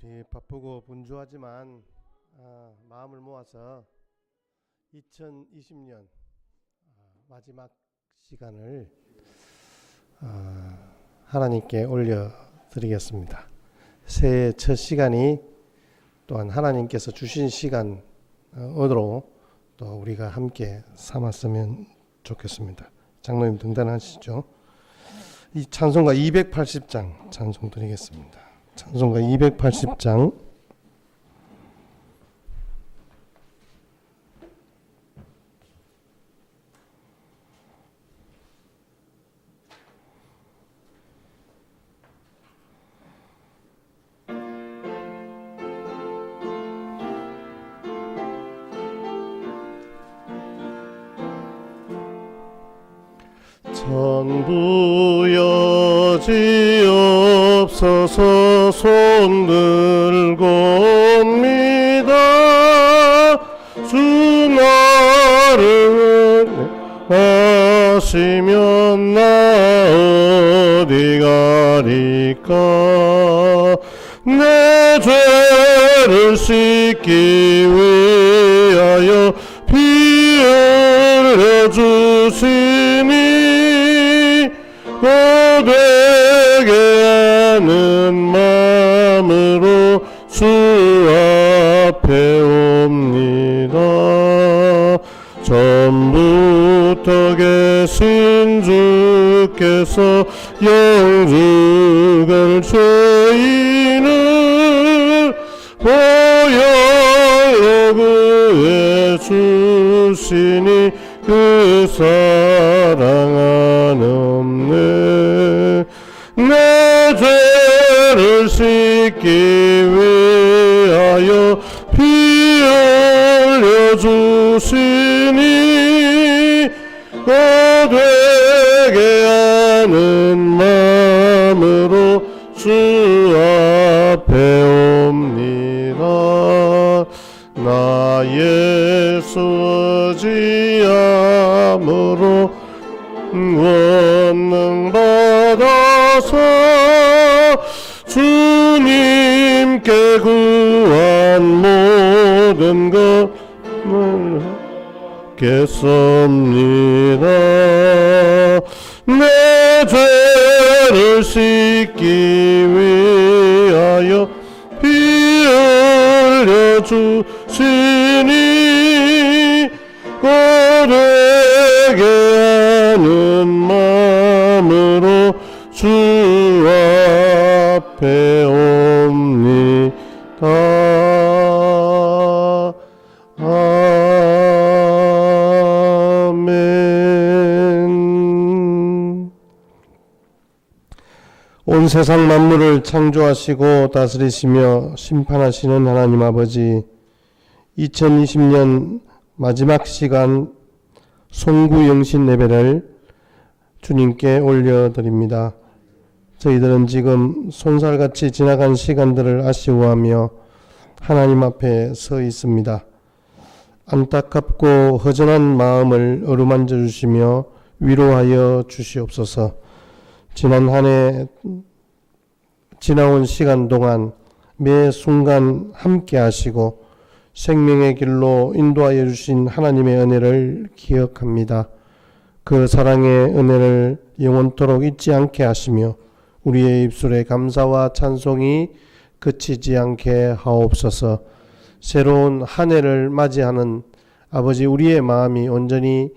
우리 바쁘고 분주하지만 마음을 모아서 2020년 마지막 시간을 하나님께 올려드리겠습니다. 새해 첫 시간이 또한 하나님께서 주신 시간으로 또 우리가 함께 삼았으면 좋겠습니다. 장로님 등단하시죠. 이 찬송가 280장 찬송 드리겠습니다. 찬송가 280장 전부 여지없어서 손 들고 옵니다. 주 나를 하시면 나 어디 가리까. 내 죄를 씻기 위하여 피 흘려 주시니 고되게 하는 마음으로 주 앞에 옵니다. 전부터 계신 주께서 영주갈 죄인을 보혈로 구해 주시니 그 사랑 안 없네. 내 죄를 씻기 위하여 피 흘려 주시니 고되게 하는 마음으로 주 앞에 옵니다. 나 예수 의지함으로 권능 받아서 주님께 구한 모든 것을 받겠습니다. 내 죄를 씻기 위하여 피 흘려 주시니 고되게 하는 마음으로 주 앞에 옵니다. 아멘. 온 세상 만물을 창조하시고 다스리시며 심판하시는 하나님 아버지, 2020년 마지막 시간 송구 영신 예배를 주님께 올려드립니다. 저희들은 지금 손살같이 지나간 시간들을 아쉬워하며 하나님 앞에 서 있습니다. 안타깝고 허전한 마음을 어루만져 주시며 위로하여 주시옵소서. 지난 한 해 지나온 시간 동안 매 순간 함께 하시고 생명의 길로 인도하여 주신 하나님의 은혜를 기억합니다. 그 사랑의 은혜를 영원토록 잊지 않게 하시며 우리의 입술에 감사와 찬송이 그치지 않게 하옵소서. 새로운 한 해를 맞이하는 아버지, 우리의 마음이 온전히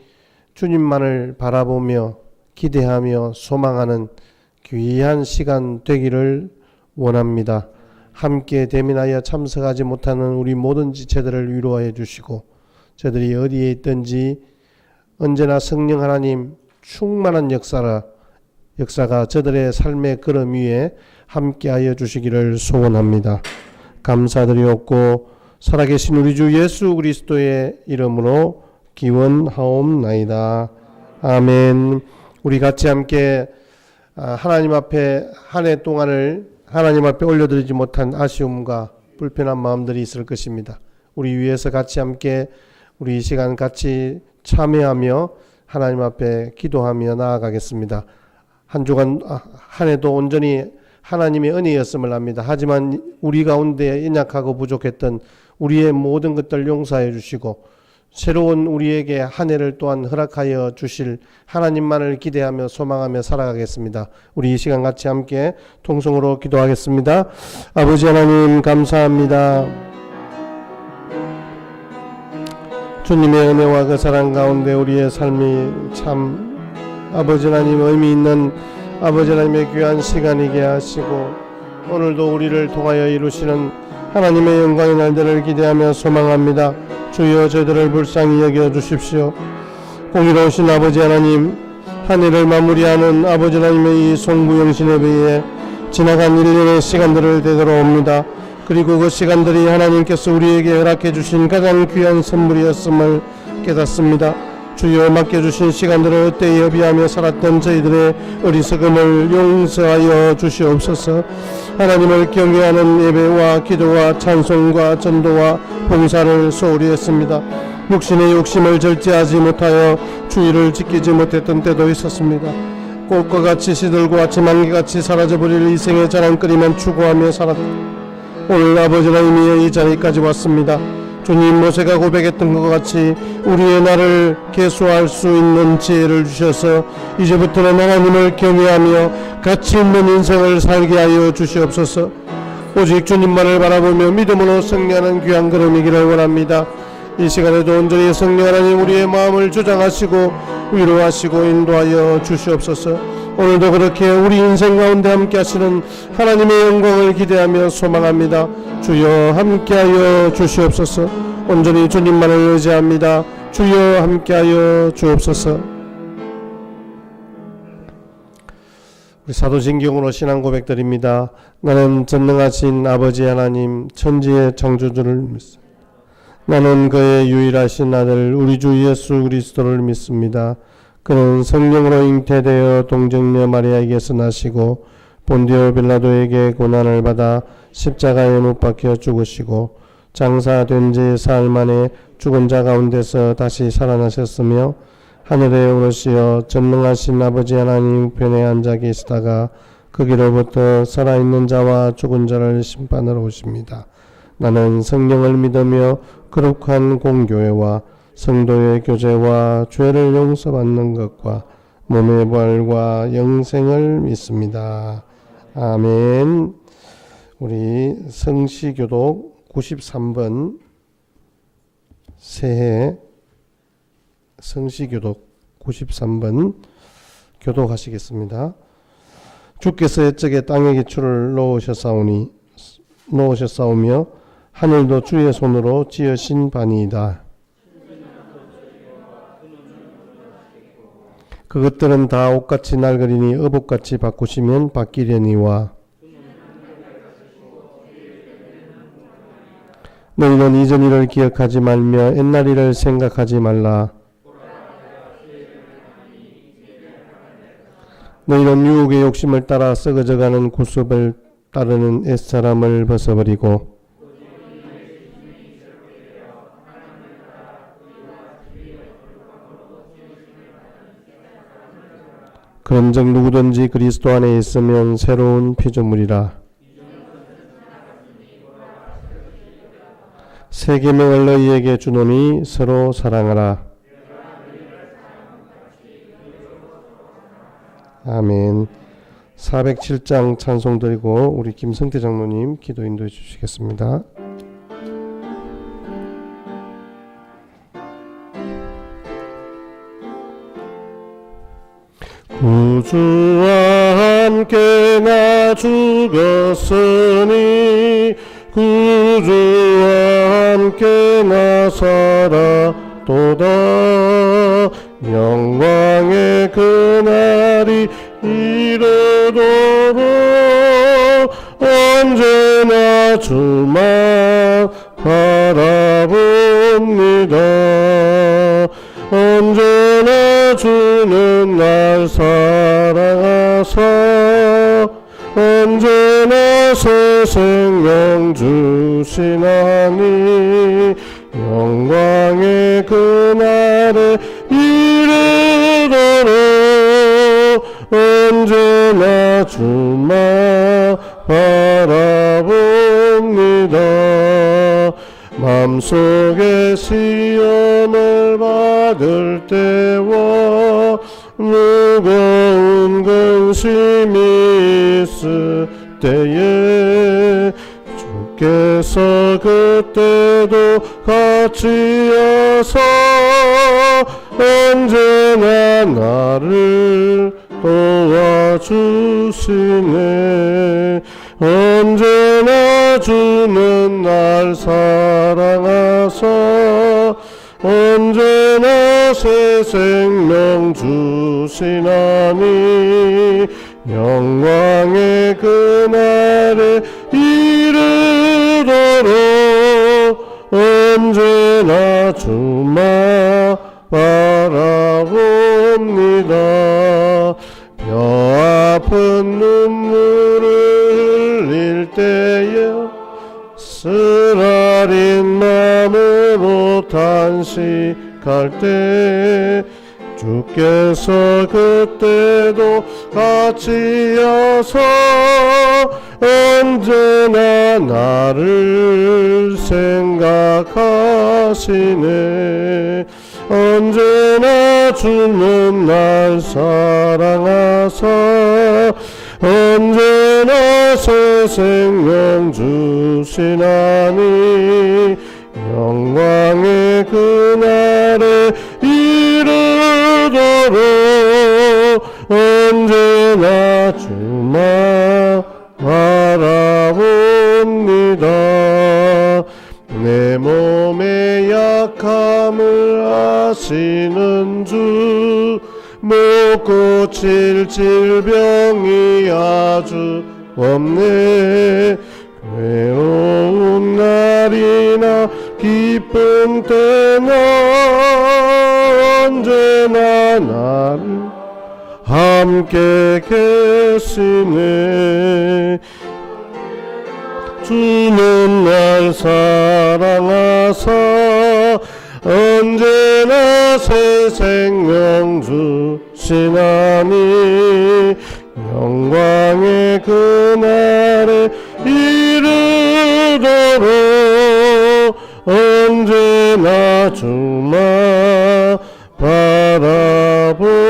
주님만을 바라보며 기대하며 소망하는 귀한 시간 되기를 원합니다. 함께 대면하여 참석하지 못하는 우리 모든 지체들을 위로하여 주시고, 저들이 어디에 있든지 언제나 성령 하나님 충만한 역사가 저들의 삶의 걸음 위에 함께하여 주시기를 소원합니다. 감사드리옵고 살아계신 우리 주 예수 그리스도의 이름으로 기원하옵나이다. 아멘. 우리 같이 함께 하나님 앞에 한 해 동안을 하나님 앞에 올려드리지 못한 아쉬움과 불편한 마음들이 있을 것입니다. 우리 위해서 같이 함께 우리 이 시간 같이 참여하며 하나님 앞에 기도하며 나아가겠습니다. 한 주간 한 해도 온전히 하나님의 은혜였음을 압니다. 하지만 우리 가운데 연약하고 부족했던 우리의 모든 것들 용서해 주시고 새로운 우리에게 한 해를 또한 허락하여 주실 하나님만을 기대하며 소망하며 살아가겠습니다. 우리 이 시간 같이 함께 통성으로 기도하겠습니다. 아버지 하나님 감사합니다. 주님의 은혜와 그 사랑 가운데 우리의 삶이 참 아버지 하나님 의미 있는 아버지 하나님의 귀한 시간이게 하시고 오늘도 우리를 통하여 이루시는 하나님의 영광의 날들을 기대하며 소망합니다. 주여 저희들을 불쌍히 여겨 주십시오. 공의로우신 아버지 하나님, 한 해를 마무리하는 아버지 하나님의 이 송구영신 예배에 지나간 1년의 시간들을 되돌아옵니다. 그리고 그 시간들이 하나님께서 우리에게 허락해 주신 가장 귀한 선물이었음을 깨닫습니다. 주여 맡겨주신 시간들을 헛되이 협의하며 살았던 저희들의 어리석음을 용서하여 주시옵소서. 하나님을 경외하는 예배와 기도와 찬송과 전도와 봉사를 소홀히 했습니다. 육신의 욕심을 절제하지 못하여 주의를 지키지 못했던 때도 있었습니다. 꽃과 같이 시들고 아침 안개같이 사라져버릴 이생의 자랑거리만 추구하며 살았다. 오늘 아버지 하나님이 이 자리까지 왔습니다. 주님, 모세가 고백했던 것 같이 우리의 날을 계수할 수 있는 지혜를 주셔서 이제부터는 하나님을 경외하며 가치 있는 인생을 살게 하여 주시옵소서. 오직 주님만을 바라보며 믿음으로 승리하는 귀한 걸음이기를 원합니다. 이 시간에도 온전히 성령 하나님 우리의 마음을 주장하시고 위로하시고 인도하여 주시옵소서. 오늘도 그렇게 우리 인생 가운데 함께 하시는 하나님의 영광을 기대하며 소망합니다. 주여 함께하여 주시옵소서. 온전히 주님만을 의지합니다. 주여 함께하여 주옵소서. 우리 사도신경으로 신앙 고백드립니다. 나는 전능하신 아버지 하나님 천지의 창조주를 믿습니다. 나는 그의 유일하신 아들 우리 주 예수 그리스도를 믿습니다. 그는 성령으로 잉태되어 동정녀 마리아에게서 나시고 본디오 빌라도에게 고난을 받아 십자가에 못 박혀 죽으시고 장사된 지 사흘 만에 죽은 자 가운데서 다시 살아나셨으며 하늘에 오르시어 전능하신 아버지 하나님 편에 앉아 계시다가 거기로부터 살아있는 자와 죽은 자를 심판하러 오십니다. 나는 성령을 믿으며 거룩한 공교회와 성도의 교제와 죄를 용서받는 것과 몸의 부활과 영생을 믿습니다. 아멘. 우리 성시교독 93번 새해 성시교독 93번 교독하시겠습니다. 주께서 옛적에 땅에 기초를 놓으셨사오며 하늘도 주의 손으로 지으신 바니이다. 그것들은 다 옷같이 낡으리니 의복같이 바꾸시면 바뀌려니와 너희는 이전 일을 기억하지 말며 옛날 일을 생각하지 말라. 너희는 유혹의 욕심을 따라 썩어져가는 구습을 따르는 옛사람을 벗어버리고 그런즉 누구든지 그리스도 안에 있으면 새로운 피조물이라. 새 계명을 너희에게 주노니 서로 사랑하라. 아멘. 407장 찬송 드리고 우리 김성태 장로님 기도 인도해 주시겠습니다. 구주와 함께 나 죽었으니 구주와 함께 나 살았도다. 영광의 그날이 이르도록 언제나 주만 바라봅니다. 언제나 주는 날 사랑하사 언제나 새 생명 주시나니 영광의 그날에 이르도록 언제나 주만 고난을 받을 때와 무거운 근심이 있을 때에 주께서 그때도 같이 하사 언제나 나를 도와주시네. 언제나 주는 날 사랑하사 언제나 새 생명 주시나니 영광의 그날에 이르도록 언제나 주만 바라봅니다. 뼈 아픈 눈물을 흘릴 때에 쓰라린 마음으로 탄식할 때 주께서 그때도 같이 하사 언제나 나를 생각하시네. 언제나 주는 날 사랑하사 언제나 새 생명 주시나니 영광의 그날에 이르도록 언제나 주만 바라봅니다. 내 몸의 약함을 아시는 주 못 고칠 질병이 아주 없네. 외로운 날이나 기쁜 때나 언제나 나를 함께 계시네. 주는 날 사랑하사 언제나 새 생명 주시나니 영광의 그날에 이르도록 언제나 주만 바라봅니다.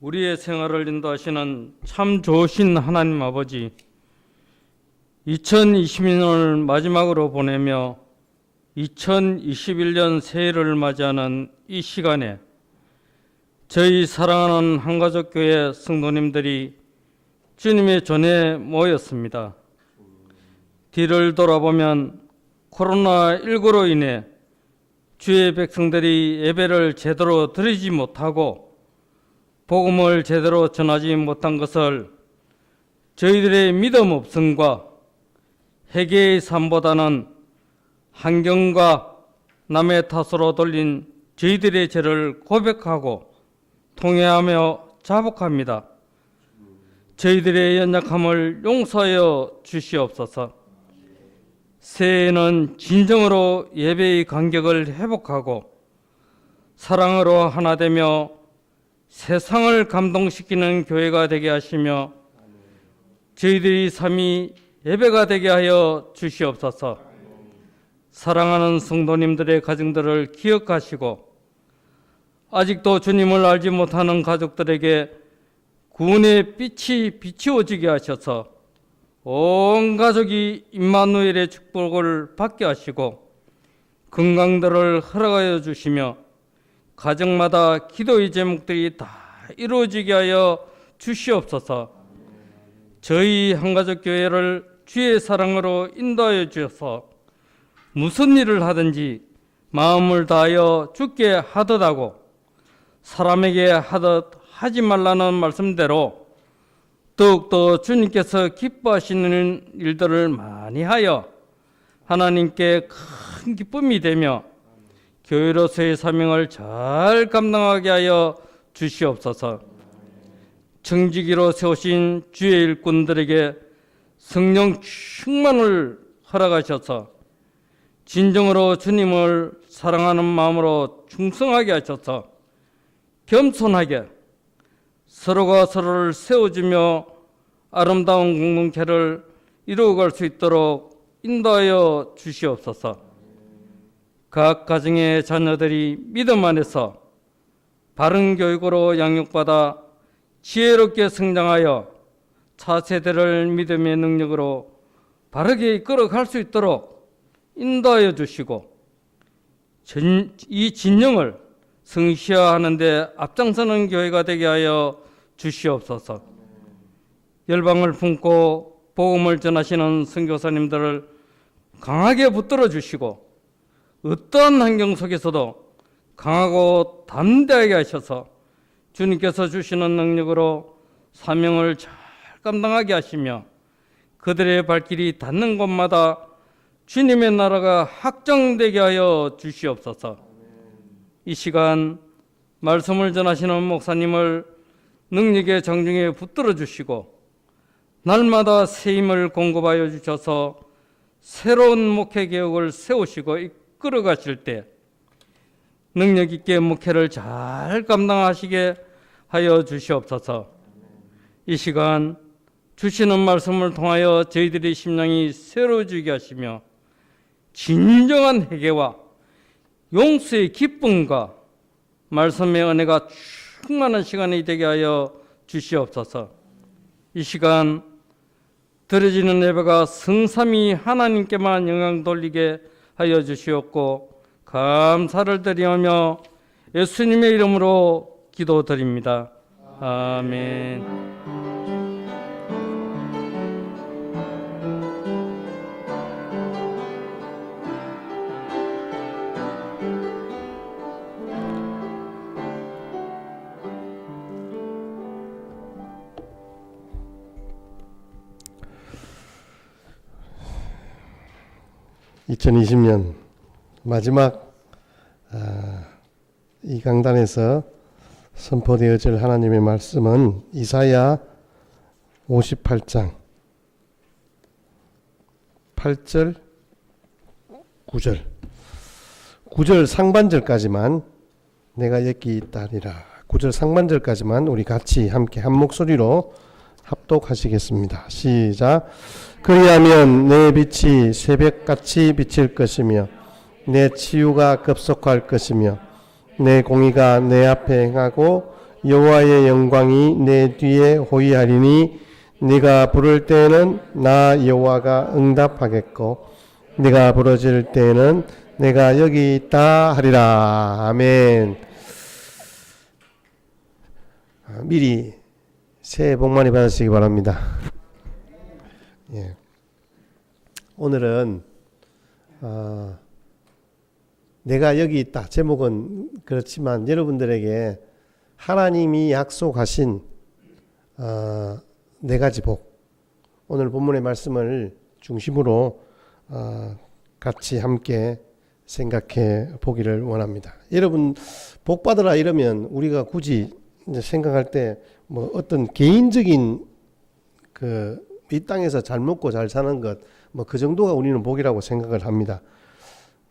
우리의 생활을 인도하시는 참 좋으신 하나님 아버지, 2020년을 마지막으로 보내며 2021년 새해를 맞이하는 이 시간에 저희 사랑하는 한가족교회 성도님들이 주님의 전에 모였습니다. 뒤를 돌아보면 코로나19로 인해 주의 백성들이 예배를 제대로 드리지 못하고 복음을 제대로 전하지 못한 것을 저희들의 믿음 없음과 회개의 삶보다는 환경과 남의 탓으로 돌린 저희들의 죄를 고백하고 통회하며 자복합니다. 저희들의 연약함을 용서하여 주시옵소서. 새해에는 진정으로 예배의 간격을 회복하고 사랑으로 하나 되며 세상을 감동시키는 교회가 되게 하시며 저희들의 삶이 예배가 되게 하여 주시옵소서. 사랑하는 성도님들의 가정들을 기억하시고 아직도 주님을 알지 못하는 가족들에게 구원의 빛이 비추어지게 하셔서 온 가족이 임마누엘의 축복을 받게 하시고 건강들을 허락하여 주시며 가정마다 기도의 제목들이 다 이루어지게 하여 주시옵소서. 저희 한가족 교회를 주의 사랑으로 인도하여 주셔서 무슨 일을 하든지 마음을 다하여 주께 하듯 하고 사람에게 하듯 하지 말라는 말씀대로 더욱더 주님께서 기뻐하시는 일들을 많이 하여 하나님께 큰 기쁨이 되며 교회로서의 사명을 잘 감당하게 하여 주시옵소서. 청지기로 세우신 주의 일꾼들에게 성령 충만을 허락하셔서 진정으로 주님을 사랑하는 마음으로 충성하게 하셔서 겸손하게 서로가 서로를 세워주며 아름다운 공동체를 이루어갈 수 있도록 인도하여 주시옵소서. 각 가정의 자녀들이 믿음 안에서 바른 교육으로 양육받아 지혜롭게 성장하여 차세대를 믿음의 능력으로 바르게 이끌어갈 수 있도록 인도하여 주시고 이 진영을 성시화하는 데 앞장서는 교회가 되게 하여 주시옵소서. 열방을 품고 복음을 전하시는 선교사님들을 강하게 붙들어 주시고 어떠한 환경 속에서도 강하고 담대하게 하셔서 주님께서 주시는 능력으로 사명을 잘 감당하게 하시며 그들의 발길이 닿는 곳마다 주님의 나라가 확정되게 하여 주시옵소서. 이 시간 말씀을 전하시는 목사님을 능력의 장중에 붙들어 주시고 날마다 새 힘을 공급하여 주셔서 새로운 목회 개혁을 세우시고 이끌어 가실 때 능력 있게 목회를 잘 감당하시게 하여 주시옵소서. 이 시간 주시는 말씀을 통하여 저희들의 심령이 새로워지게 하시며 진정한 회개와 용서의 기쁨과 말씀의 은혜가 충만한 시간이 되게 하여 주시옵소서. 이 시간 드려지는 예배가 성삼위 하나님께만 영광 돌리게 하여 주시옵고 감사를 드리며 예수님의 이름으로 기도드립니다. 아멘. (2020년) 마지막 이 강단에서 선포되어질 하나님의 말씀은 이사야 58장 8절 9절 9절 상반절까지만 내가 여기 있다 하리라. 9절 상반절까지만 우리 같이 함께 한 목소리로 합독하시겠습니다. 시작. 그리하면 내 빛이 새벽같이 비칠 것이며 내 치유가 급속할 것이며 내 공의가 내 앞에 행하고 여호와의 영광이 내 뒤에 호위하리니 네가 부를 때에는 나 여호와가 응답하겠고 네가 부르짖을 때에는 내가 여기 있다 하리라. 아멘. 미리 새해 복 많이 받으시기 바랍니다. 예. 오늘은 내가 여기 있다 제목은 그렇지만 여러분들에게 하나님이 약속하신 네 가지 복, 오늘 본문의 말씀을 중심으로 같이 함께 생각해 보기를 원합니다. 여러분 복 받으라 이러면 우리가 굳이 이제 생각할 때 뭐 어떤 개인적인 이 땅에서 잘 먹고 잘 사는 것 뭐 그 정도가 우리는 복이라고 생각을 합니다.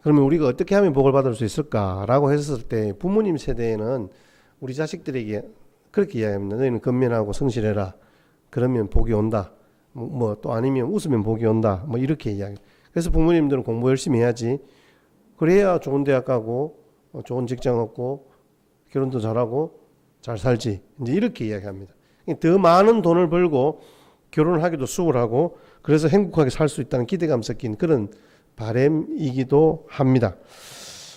그러면 우리가 어떻게 하면 복을 받을 수 있을까라고 했을 때 부모님 세대에는 우리 자식들에게 그렇게 이야기합니다. 너희는 근면하고 성실해라. 그러면 복이 온다. 뭐 또 아니면 웃으면 복이 온다. 뭐 이렇게 이야기. 그래서 부모님들은 공부 열심히 해야지. 그래야 좋은 대학 가고 좋은 직장 얻고 결혼도 잘하고 잘 살지. 이제 이렇게 이야기합니다. 더 많은 돈을 벌고 결혼을 하기도 수월하고 그래서 행복하게 살 수 있다는 기대감 섞인 그런 바람이기도 합니다.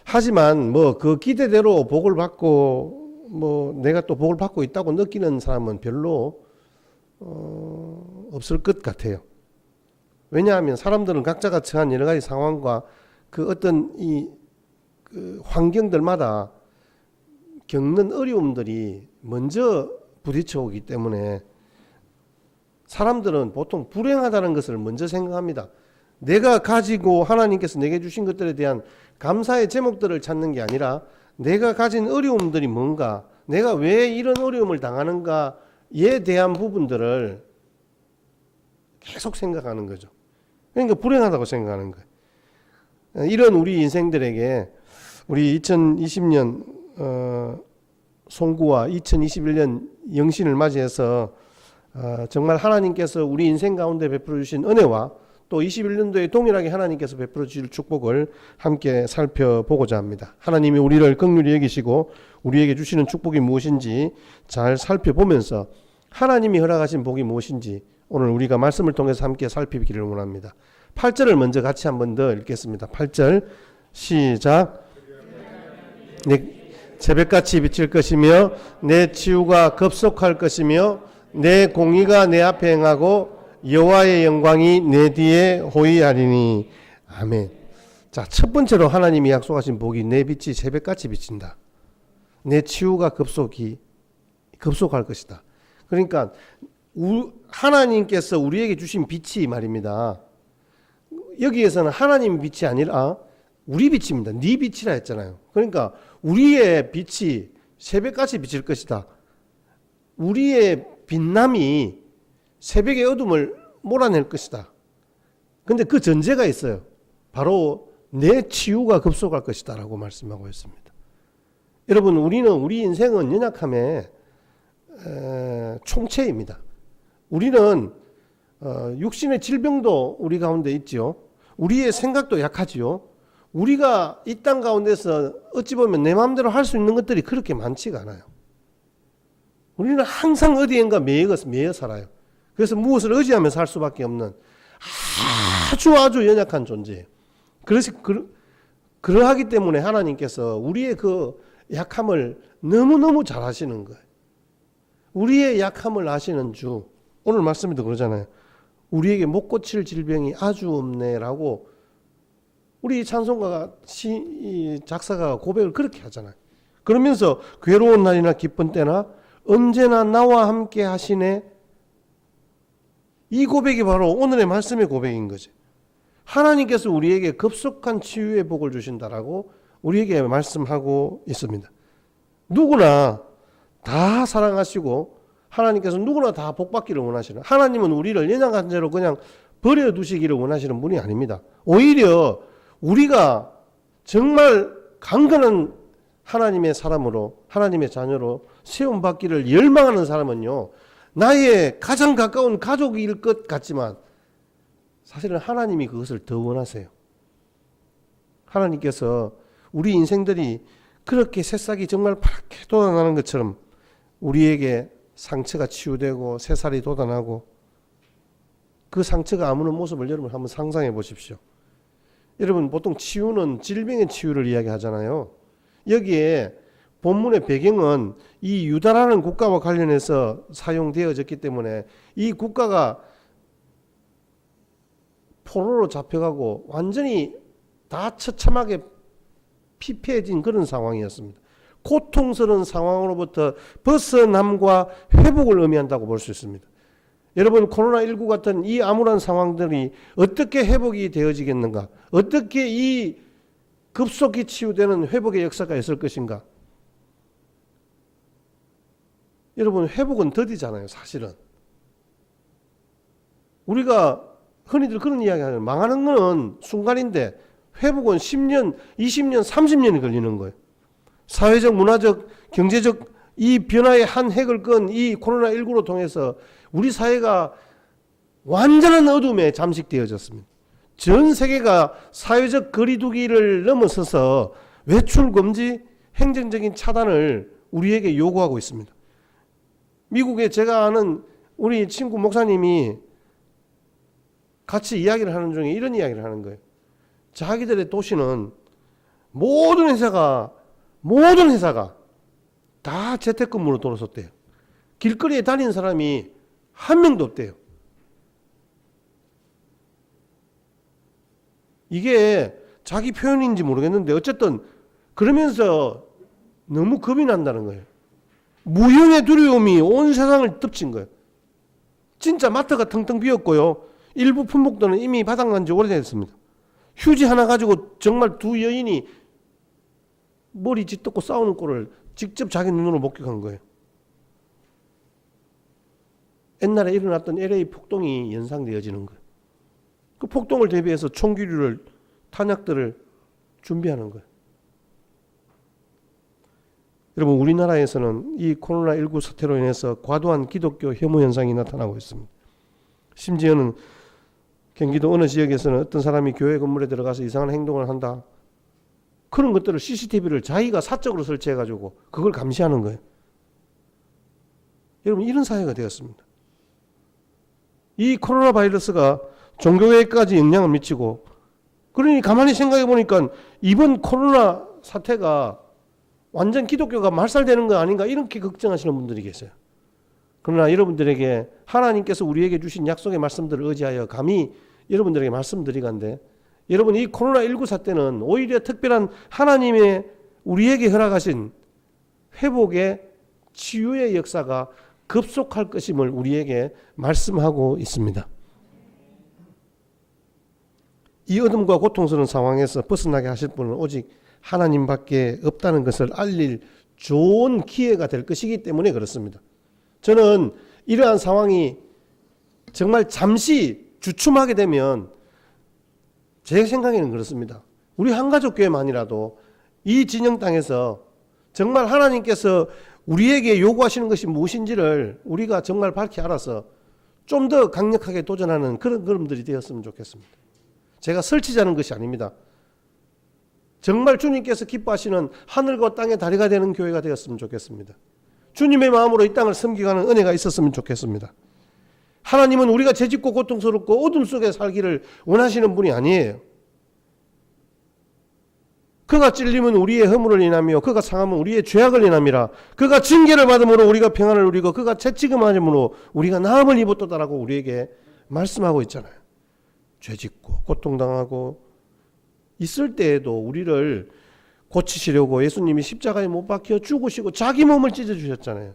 하지만 뭐 그 기대대로 복을 받고 뭐 내가 또 복을 받고 있다고 느끼는 사람은 별로 없을 것 같아요. 왜냐하면 사람들은 각자가 처한 여러 가지 상황과 그 어떤 그 환경들마다 겪는 어려움들이 먼저 부딪혀 오기 때문에 사람들은 보통 불행하다는 것을 먼저 생각합니다. 내가 가지고 하나님께서 내게 주신 것들에 대한 감사의 제목들을 찾는 게 아니라 내가 가진 어려움들이 뭔가, 내가 왜 이런 어려움을 당하는가에 대한 부분들을 계속 생각하는 거죠. 그러니까 불행하다고 생각하는 거예요. 이런 우리 인생들에게 우리 2020년 송구와 2021년 영신을 맞이해서 정말 하나님께서 우리 인생 가운데 베풀어 주신 은혜와 또 21년도에 동일하게 하나님께서 베풀어 주실 축복을 함께 살펴보고자 합니다. 하나님이 우리를 긍휼히 여기시고 우리에게 주시는 축복이 무엇인지 잘 살펴보면서 하나님이 허락하신 복이 무엇인지 오늘 우리가 말씀을 통해서 함께 살피기를 원합니다. 8절을 먼저 같이 한번 더 읽겠습니다. 8절 시작. 내 새벽같이 비칠 것이며 내 치유가 급속할 것이며 내 공의가 내 앞에 행하고 여호와의 영광이 내 뒤에 호위하리니. 아멘. 자, 첫 번째로 하나님이 약속하신 복이 내 빛이 새벽같이 비친다. 내 치유가 급속할 것이다. 그러니까 하나님께서 우리에게 주신 빛이 말입니다. 여기에서는 하나님 빛이 아니라 우리 빛입니다. 네 빛이라 했잖아요. 그러니까 우리의 빛이 새벽같이 비칠 것이다. 우리의 빛남이 새벽의 어둠을 몰아낼 것이다. 근데 그 전제가 있어요. 바로 내 치유가 급속할 것이다 라고 말씀하고 있습니다. 여러분, 우리 인생은 연약함의 총체입니다. 우리는 육신의 질병도 우리 가운데 있죠. 우리의 생각도 약하지요. 우리가 이 땅 가운데서 어찌 보면 내 마음대로 할 수 있는 것들이 그렇게 많지가 않아요. 우리는 항상 어디엔가 매여 살아요. 그래서 무엇을 의지하며 살 수밖에 없는 아주 연약한 존재예요. 그래서 그러하기 때문에 하나님께서 우리의 그 약함을 너무너무 잘 아시는 거예요. 우리의 약함을 아시는 주. 오늘 말씀에도 그러잖아요. 우리에게 못 고칠 질병이 아주 없네라고 우리 찬송가가 작사가가 고백을 그렇게 하잖아요. 그러면서 괴로운 날이나 기쁜 때나 언제나 나와 함께 하시네. 이 고백이 바로 오늘의 말씀의 고백인 거죠. 하나님께서 우리에게 급속한 치유의 복을 주신다라고 우리에게 말씀하고 있습니다. 누구나 다 사랑하시고 하나님께서 누구나 다 복받기를 원하시는, 하나님은 우리를 연약한 채로 그냥 버려두시기를 원하시는 분이 아닙니다. 오히려 우리가 정말 강건한 하나님의 사람으로, 하나님의 자녀로 세움받기를 열망하는 사람은요, 나의 가장 가까운 가족일 것 같지만 사실은 하나님이 그것을 더 원하세요. 하나님께서 우리 인생들이 그렇게 새싹이 정말 파랗게 돋아나는 것처럼 우리에게 상처가 치유되고 새살이 돋아나고 그 상처가 아무는 모습을 여러분 한번 상상해 보십시오. 여러분, 보통 치유는 질병의 치유를 이야기하잖아요. 여기에 본문의 배경은 이 유다라는 국가와 관련해서 사용되어졌기 때문에 이 국가가 포로로 잡혀가고 완전히 다 처참하게 피폐해진 그런 상황이었습니다. 고통스러운 상황으로부터 벗어남과 회복을 의미한다고 볼 수 있습니다. 여러분, 코로나19 같은 이 암울한 상황들이 어떻게 회복이 되어지겠는가? 어떻게 이 급속히 치유되는 회복의 역사가 있을 것인가? 여러분, 회복은 더디잖아요, 사실은. 우리가 흔히들 그런 이야기 하잖아요. 망하는 건 순간인데 회복은 10년, 20년, 30년이 걸리는 거예요. 사회적, 문화적, 경제적 이 변화의 한 획을 끈 이 코로나19로 통해서 우리 사회가 완전한 어둠에 잠식되어졌습니다. 전 세계가 사회적 거리두기를 넘어서서 외출 금지, 행정적인 차단을 우리에게 요구하고 있습니다. 미국에 제가 아는 우리 친구 목사님이 같이 이야기를 하는 중에 이런 이야기를 하는 거예요. 자기들의 도시는 모든 회사가 다 재택근무로 돌아섰대요. 길거리에 다니는 사람이 한 명도 없대요. 이게 자기 표현인지 모르겠는데 어쨌든 그러면서 너무 겁이 난다는 거예요. 무형의 두려움이 온 세상을 덮친 거예요. 진짜 마트가 텅텅 비었고요. 일부 품목들은 이미 바닥난 지 오래됐습니다. 휴지 하나 가지고 정말 두 여인이 머리 짓뜯고 싸우는 꼴을 직접 자기 눈으로 목격한 거예요. 옛날에 일어났던 LA 폭동이 연상되어지는 거예요. 그 폭동을 대비해서 총기류를 탄약들을 준비하는 거예요. 여러분, 우리나라에서는 이 코로나19 사태로 인해서 과도한 기독교 혐오 현상이 나타나고 있습니다. 심지어는 경기도 어느 지역에서는 어떤 사람이 교회 건물에 들어가서 이상한 행동을 한다. 그런 것들을 CCTV를 자기가 사적으로 설치해가지고 그걸 감시하는 거예요. 여러분, 이런 사회가 되었습니다. 이 코로나 바이러스가 종교에까지 영향을 미치고, 그러니 가만히 생각해 보니까 이번 코로나 사태가 완전 기독교가 말살되는 거 아닌가 이렇게 걱정하시는 분들이 계세요. 그러나 여러분들에게 하나님께서 우리에게 주신 약속의 말씀들을 의지하여 감히 여러분들에게 말씀드리건데, 여러분, 이 코로나19 사태는 오히려 특별한 하나님의 우리에게 허락하신 회복의 치유의 역사가 급속할 것임을 우리에게 말씀하고 있습니다. 이 어둠과 고통스러운 상황에서 벗어나게 하실 분은 오직 하나님밖에 없다는 것을 알릴 좋은 기회가 될 것이기 때문에 그렇습니다. 저는 이러한 상황이 정말 잠시 주춤하게 되면 제 생각에는 그렇습니다. 우리 한가족교회만이라도 이 진영 땅에서 정말 하나님께서 우리에게 요구하시는 것이 무엇인지를 우리가 정말 밝히 알아서 좀 더 강력하게 도전하는 그런 걸음들이 되었으면 좋겠습니다. 제가 설치자는 것이 아닙니다. 정말 주님께서 기뻐하시는 하늘과 땅의 다리가 되는 교회가 되었으면 좋겠습니다. 주님의 마음으로 이 땅을 섬기가는 은혜가 있었으면 좋겠습니다. 하나님은 우리가 죄짓고 고통스럽고 어둠 속에 살기를 원하시는 분이 아니에요. 그가 찔림은 우리의 허물을 인하며 그가 상함은 우리의 죄악을 인함이라. 그가 징계를 받음으로 우리가 평안을 누리고 그가 채찍음하심으로 우리가 나음을 입었도다라고 우리에게 말씀하고 있잖아요. 죄짓고 고통당하고 있을 때에도 우리를 고치시려고 예수님이 십자가에 못 박혀 죽으시고 자기 몸을 찢어주셨잖아요.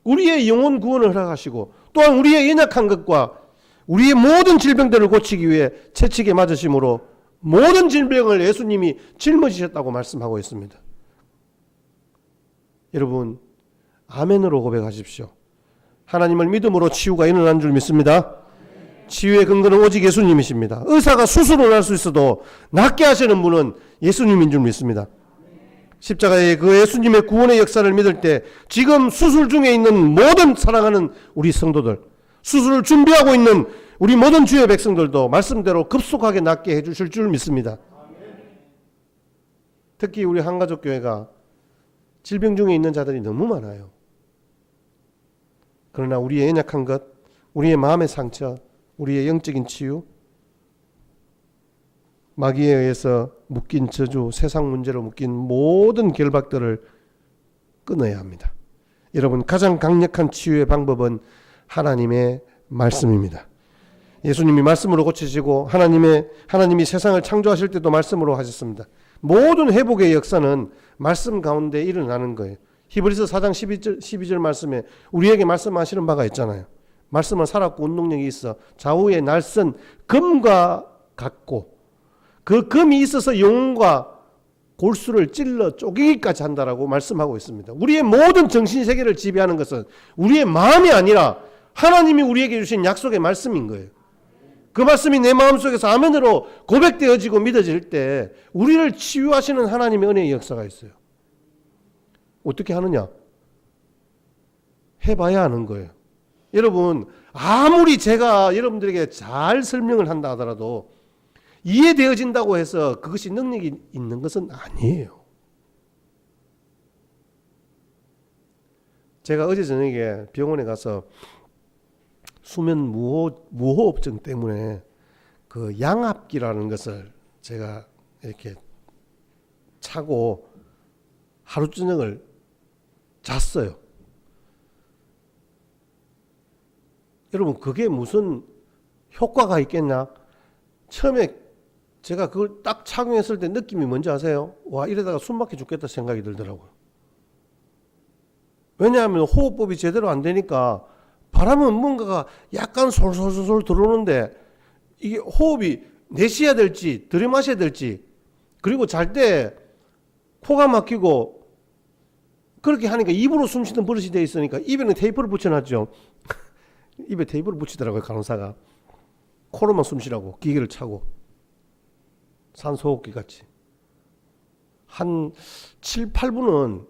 우리의 영혼 구원을 허락하시고 또한 우리의 연약한 것과 우리의 모든 질병들을 고치기 위해 채찍에 맞으심으로 모든 질병을 예수님이 짊어지셨다고 말씀하고 있습니다. 여러분, 아멘으로 고백하십시오. 하나님을 믿음으로 치유가 일어난 줄 믿습니다. 치유의 근거는 오직 예수님이십니다. 의사가 수술을 할 수 있어도 낫게 하시는 분은 예수님인 줄 믿습니다. 십자가의 그 예수님의 구원의 역사를 믿을 때 지금 수술 중에 있는 모든 사랑하는 우리 성도들, 수술을 준비하고 있는 우리 모든 주의 백성들도 말씀대로 급속하게 낫게 해주실 줄 믿습니다. 특히 우리 한가족교회가 질병 중에 있는 자들이 너무 많아요. 그러나 우리의 연약한 것, 우리의 마음의 상처, 우리의 영적인 치유, 마귀에 의해서 묶인 저주, 세상 문제로 묶인 모든 결박들을 끊어야 합니다. 여러분, 가장 강력한 치유의 방법은 하나님의 말씀입니다. 예수님이 말씀으로 고치시고 하나님이 세상을 창조하실 때도 말씀으로 하셨습니다. 모든 회복의 역사는 말씀 가운데 일어나는 거예요. 히브리서 4장 12절 말씀에 우리에게 말씀하시는 바가 있잖아요. 말씀은 살았고 운동력이 있어 좌우에 날선 금과 같고 그 금이 있어서 영혼과 골수를 찔러 쪼개기까지 한다라고 말씀하고 있습니다. 우리의 모든 정신세계를 지배하는 것은 우리의 마음이 아니라 하나님이 우리에게 주신 약속의 말씀인 거예요. 그 말씀이 내 마음속에서 아멘으로 고백되어지고 믿어질 때 우리를 치유하시는 하나님의 은혜의 역사가 있어요. 어떻게 하느냐? 해봐야 하는 거예요. 여러분, 아무리 제가 여러분들에게 잘 설명을 한다 하더라도 이해되어진다고 해서 그것이 능력이 있는 것은 아니에요. 제가 어제 저녁에 병원에 가서 수면 무호흡증 때문에 그 양압기라는 것을 제가 이렇게 차고 하루 저녁을 잤어요. 여러분, 그게 무슨 효과가 있겠냐? 처음에 제가 그걸 딱 착용했을 때 느낌이 뭔지 아세요? 와, 이러다가 숨 막혀 죽겠다 생각이 들더라고요. 왜냐하면 호흡법이 제대로 안 되니까 바람은 뭔가가 약간 솔솔솔 들어오는데 이게 호흡이 내쉬어야 될지 들이마셔야 될지, 그리고 잘 때 코가 막히고 그렇게 하니까 입으로 숨 쉬는 버릇이 돼 있으니까 입에는 테이프를 붙여놨죠. 입에 테이프를 붙이더라고요, 간호사가. 코로만 숨 쉬라고 기계를 차고. 산소호흡기 같이. 한 7, 8분은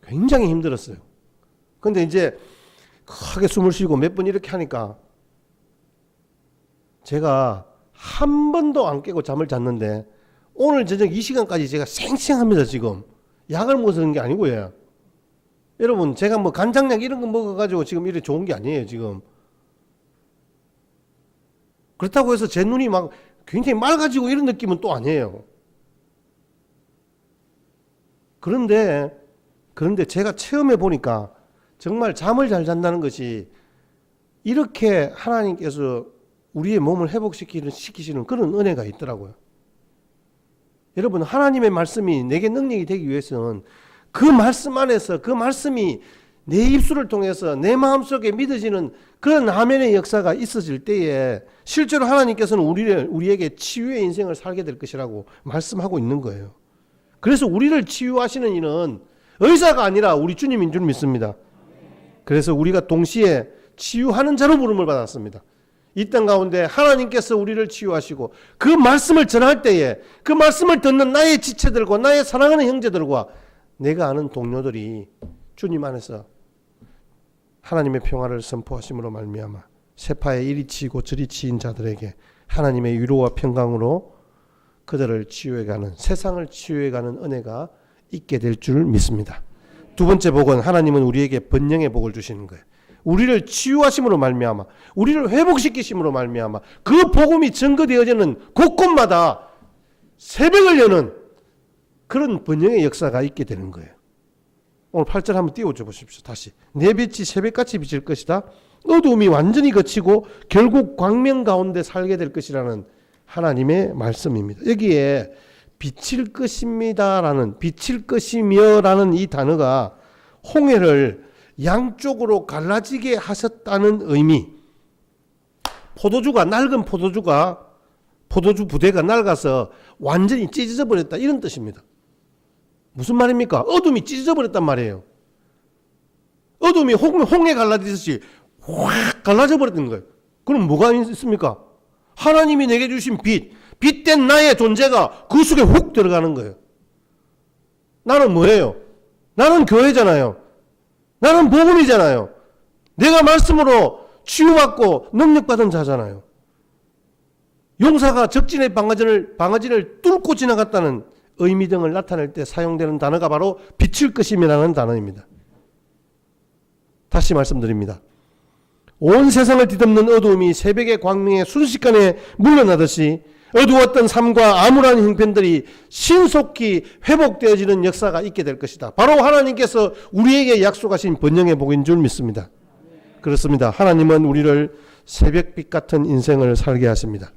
굉장히 힘들었어요. 근데 이제 크게 숨을 쉬고 몇 번 이렇게 하니까 제가 한 번도 안 깨고 잠을 잤는데 오늘 저녁 이 시간까지 제가 쌩쌩합니다. 지금 약을 먹어서 그런 게 아니고요. 여러분, 제가 뭐 간장약 이런 거 먹어가지고 지금 이렇게 좋은 게 아니에요. 지금 그렇다고 해서 제 눈이 막 굉장히 맑아지고 이런 느낌은 또 아니에요. 그런데 제가 체험해 보니까 정말 잠을 잘 잔다는 것이 이렇게 하나님께서 우리의 몸을 회복시키시는 그런 은혜가 있더라고요. 여러분, 하나님의 말씀이 내게 능력이 되기 위해서는 그 말씀 안에서 그 말씀이 내 입술을 통해서 내 마음속에 믿어지는 그런 아멘의 역사가 있어질 때에 실제로 하나님께서는 우리에게 치유의 인생을 살게 될 것이라고 말씀하고 있는 거예요. 그래서 우리를 치유하시는 이는 의사가 아니라 우리 주님인 줄 믿습니다. 그래서 우리가 동시에 치유하는 자로 부름을 받았습니다. 이 땅 가운데 하나님께서 우리를 치유하시고 그 말씀을 전할 때에 그 말씀을 듣는 나의 지체들과 나의 사랑하는 형제들과 내가 아는 동료들이 주님 안에서 하나님의 평화를 선포하심으로 말미암아 세파에 이리 치이고 저리 치인 자들에게 하나님의 위로와 평강으로 그들을 치유해가는, 세상을 치유해가는 은혜가 있게 될 줄 믿습니다. 두 번째 복은 하나님은 우리에게 번영의 복을 주시는 거예요. 우리를 치유하심으로 말미암아, 우리를 회복시키심으로 말미암아 그 복음이 증거되어지는 곳곳마다 새벽을 여는 그런 번영의 역사가 있게 되는 거예요. 오늘 8절 한번 띄워줘 보십시오. 다시. 내 빛이 새벽같이 비칠 것이다. 어두움이 완전히 거치고 결국 광명 가운데 살게 될 것이라는 하나님의 말씀입니다. 여기에 비칠 것입니다라는, 비칠 것이며라는 이 단어가 홍해를 양쪽으로 갈라지게 하셨다는 의미. 낡은 포도주 부대가 낡아서 완전히 찢어져 버렸다, 이런 뜻입니다. 무슨 말입니까? 어둠이 찢어져 버렸단 말이에요. 어둠이 홍해 갈라지듯이 확 갈라져 버렸던 거예요. 그럼 뭐가 있습니까? 하나님이 내게 주신 빛된 나의 존재가 그 속에 훅 들어가는 거예요. 나는 뭐예요? 나는 교회잖아요. 나는 복음이잖아요. 내가 말씀으로 치유받고 능력받은 자잖아요. 용사가 적진의 방어진을 뚫고 지나갔다는 의미 등을 나타낼 때 사용되는 단어가 바로 비칠 것임이라는 단어입니다. 다시 말씀드립니다. 온 세상을 뒤덮는 어두움이 새벽의 광명에 순식간에 물러나듯이 어두웠던 삶과 암울한 형편들이 신속히 회복되어지는 역사가 있게 될 것이다. 바로 하나님께서 우리에게 약속하신 번영의 복인 줄 믿습니다. 그렇습니다. 하나님은 우리를 새벽빛 같은 인생을 살게 하십니다.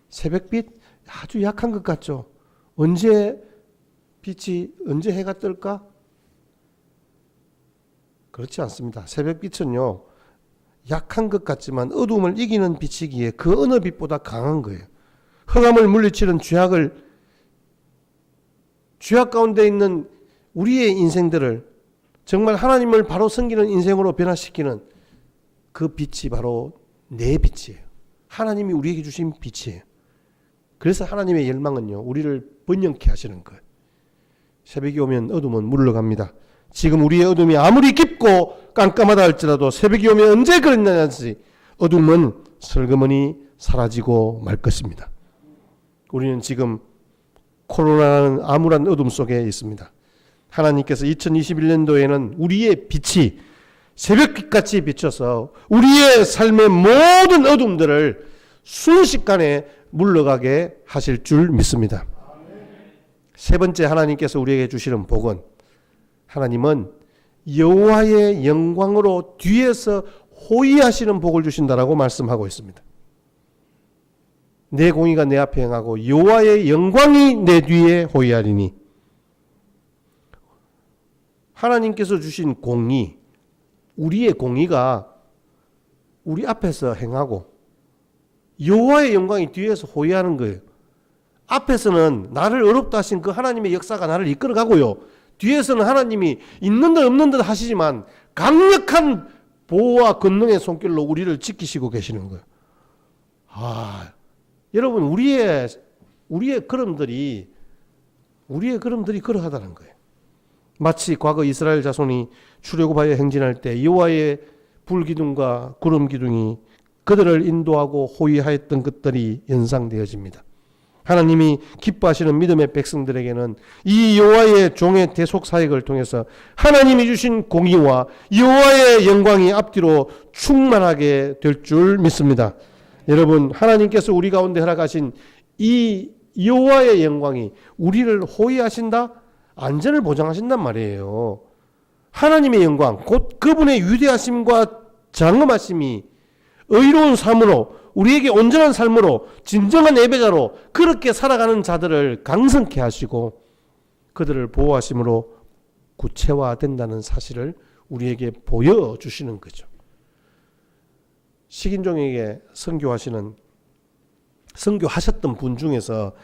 새벽빛 아주 약한 것 같죠? 언제 해가 뜰까? 그렇지 않습니다. 새벽빛은요, 약한 것 같지만 어두움을 이기는 빛이기에 그 어느 빛보다 강한 거예요. 흑암을 물리치는 죄악 가운데 있는 우리의 인생들을 정말 하나님을 바로 섬기는 인생으로 변화시키는 그 빛이 바로 내 빛이에요. 하나님이 우리에게 주신 빛이에요. 그래서 하나님의 열망은요, 우리를 번영케 하시는 거예요. 새벽이 오면 어둠은 물러갑니다. 지금 우리의 어둠이 아무리 깊고 깜깜하다 할지라도 새벽이 오면 언제 그랬냐든지 어둠은 슬그머니 사라지고 말 것입니다. 우리는 지금 코로나라는 암울한 어둠 속에 있습니다. 하나님께서 2021년도에는 우리의 빛이 새벽빛같이 비춰서 우리의 삶의 모든 어둠들을 순식간에 물러가게 하실 줄 믿습니다. 세 번째 하나님께서 우리에게 주시는 복은, 하나님은 여호와의 영광으로 뒤에서 호위하시는 복을 주신다라고 말씀하고 있습니다. 내 공의가 내 앞에 행하고 여호와의 영광이 내 뒤에 호위하리니. 하나님께서 주신 공의, 우리의 공의가 우리 앞에서 행하고 여호와의 영광이 뒤에서 호위하는 거예요. 앞에서는 나를 어렵다 하신 그 하나님의 역사가 나를 이끌어가고요, 뒤에서는 하나님이 있는 듯 없는 듯 하시지만 강력한 보호와 권능의 손길로 우리를 지키시고 계시는 거예요. 여러분, 우리의 걸음들이 그러하다는 거예요. 마치 과거 이스라엘 자손이 출애굽하여 행진할 때 여호와의 불기둥과 구름 기둥이 그들을 인도하고 호위하였던 것들이 연상되어집니다. 하나님이 기뻐하시는 믿음의 백성들에게는 이 여호와의 종의 대속 사역을 통해서 하나님이 주신 공의와 여호와의 영광이 앞뒤로 충만하게 될 줄 믿습니다. 여러분, 하나님께서 우리 가운데 허락하신 이 여호와의 영광이 우리를 호위하신다? 안전을 보장하신단 말이에요. 하나님의 영광, 곧 그분의 위대하심과 장엄하심이 의로운 삶으로, 우리에게 온전한 삶으로, 진정한 예배자로 그렇게 살아가는 자들을 강성케 하시고 그들을 보호하심으로 구체화된다는 사실을 우리에게 보여주시는 거죠. 식인종에게 선교하셨던 분 중에서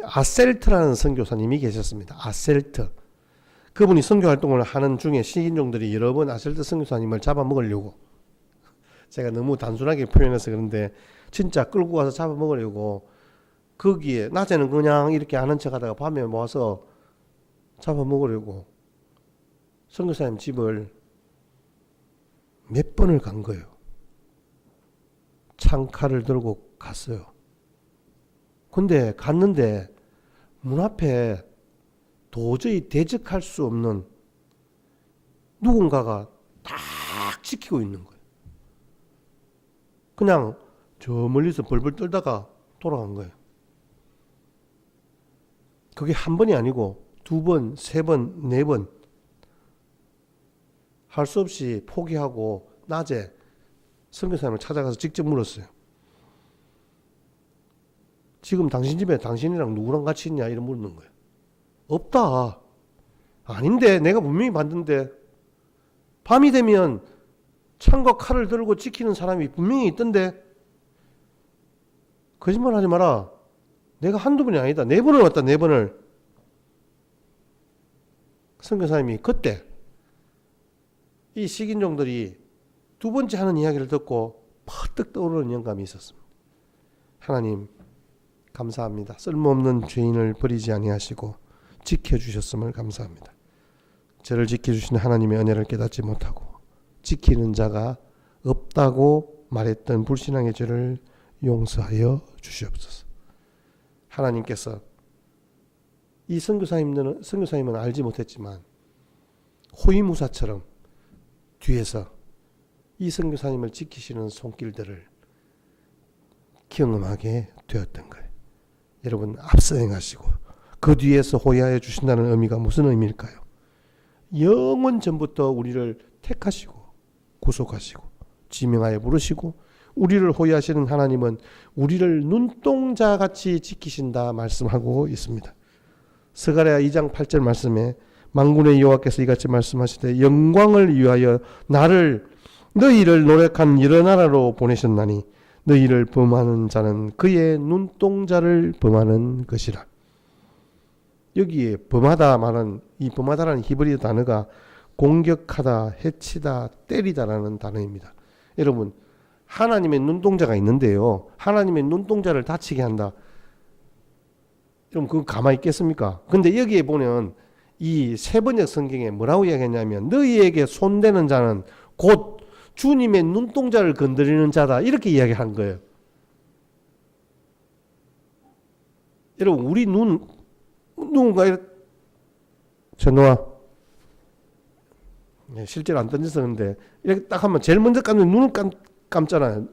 아셀트라는 선교사님이 계셨습니다. 아셀트. 그분이 선교 활동을 하는 중에 식인종들이 여러 번 아셀트 선교사님을 잡아먹으려고, 제가 너무 단순하게 표현해서 그런데 진짜 끌고 가서 잡아먹으려고, 거기에 낮에는 그냥 이렇게 아는 척하다가 밤에 모아서 잡아먹으려고 선교사님 집을 몇 번을 간 거예요. 창칼을 들고 갔어요. 근데 갔는데 문 앞에 도저히 대적할 수 없는 누군가가 딱 지키고 있는 거예요. 그냥 저 멀리서 벌벌 떨다가 돌아간 거예요. 그게 한 번이 아니고 두 번, 세 번, 네 번 할 수 없이 포기하고 낮에 선교사님을 찾아가서 직접 물었어요. 지금 당신 집에 당신이랑 누구랑 같이 있냐? 이런 묻는 거예요. 없다. 아닌데 내가 분명히 봤는데, 밤이 되면 창과 칼을 들고 지키는 사람이 분명히 있던데. 거짓말하지 마라. 내가 한두 번이 아니다. 4번을 왔다. 4번을. 선교사님이 그때 이 식인종들이 두 번째 하는 이야기를 듣고 퍼뜩 떠오르는 영감이 있었습니다. 하나님 감사합니다. 쓸모없는 죄인을 버리지 아니하시고 지켜주셨음을 감사합니다. 저를 지켜주신 하나님의 은혜를 깨닫지 못하고 지키는 자가 없다고 말했던 불신앙의 죄를 용서하여 주시옵소서. 하나님께서 이 선교사님은 알지 못했지만 호위무사처럼 뒤에서 이 선교사님을 지키시는 손길들을 경험하게 되었던 거예요. 여러분, 앞서 행하시고 그 뒤에서 호위하여 주신다는 의미가 무슨 의미일까요? 영원 전부터 우리를 택하시고 구속하시고 지명하여 부르시고 우리를 호위하시는 하나님은 우리를 눈동자같이 지키신다 말씀하고 있습니다. 스가랴 2장 8절 말씀에 만군의 여호와께서 이같이 말씀하시되 영광을 위하여 너희를 노력한 여러 나라로 보내셨나니 너희를 범하는 자는 그의 눈동자를 범하는 것이라. 여기에 범하다 말은, 이 범하다라는 히브리 단어가 공격하다, 해치다, 때리다라는 단어입니다. 여러분, 하나님의 눈동자가 있는데요, 하나님의 눈동자를 다치게 한다. 여러분, 그거 가만히 있겠습니까? 근데 여기에 보면 이 세번역 성경에 뭐라고 이야기했냐면 너희에게 손대는 자는 곧 주님의 눈동자를 건드리는 자다, 이렇게 이야기한 거예요. 여러분, 우리 누군가 이렇게 전노아, 실제로 안 던져서 그런데 이렇게 딱 하면 제일 먼저 감는 눈을 감잖아요.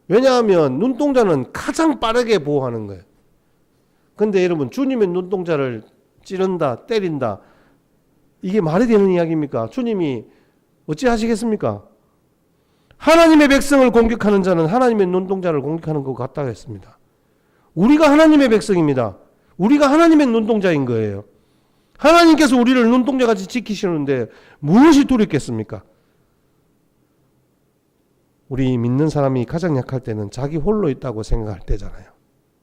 왜냐하면 눈동자는 가장 빠르게 보호하는 거예요. 근데 여러분, 주님의 눈동자를 찌른다, 때린다, 이게 말이 되는 이야기입니까? 주님이 어찌 하시겠습니까? 하나님의 백성을 공격하는 자는 하나님의 눈동자를 공격하는 것 같다고 했습니다. 우리가 하나님의 백성입니다. 우리가 하나님의 눈동자인 거예요. 하나님께서 우리를 눈동자같이 지키시는데 무엇이 두렵겠습니까? 우리 믿는 사람이 가장 약할 때는 자기 홀로 있다고 생각할 때잖아요.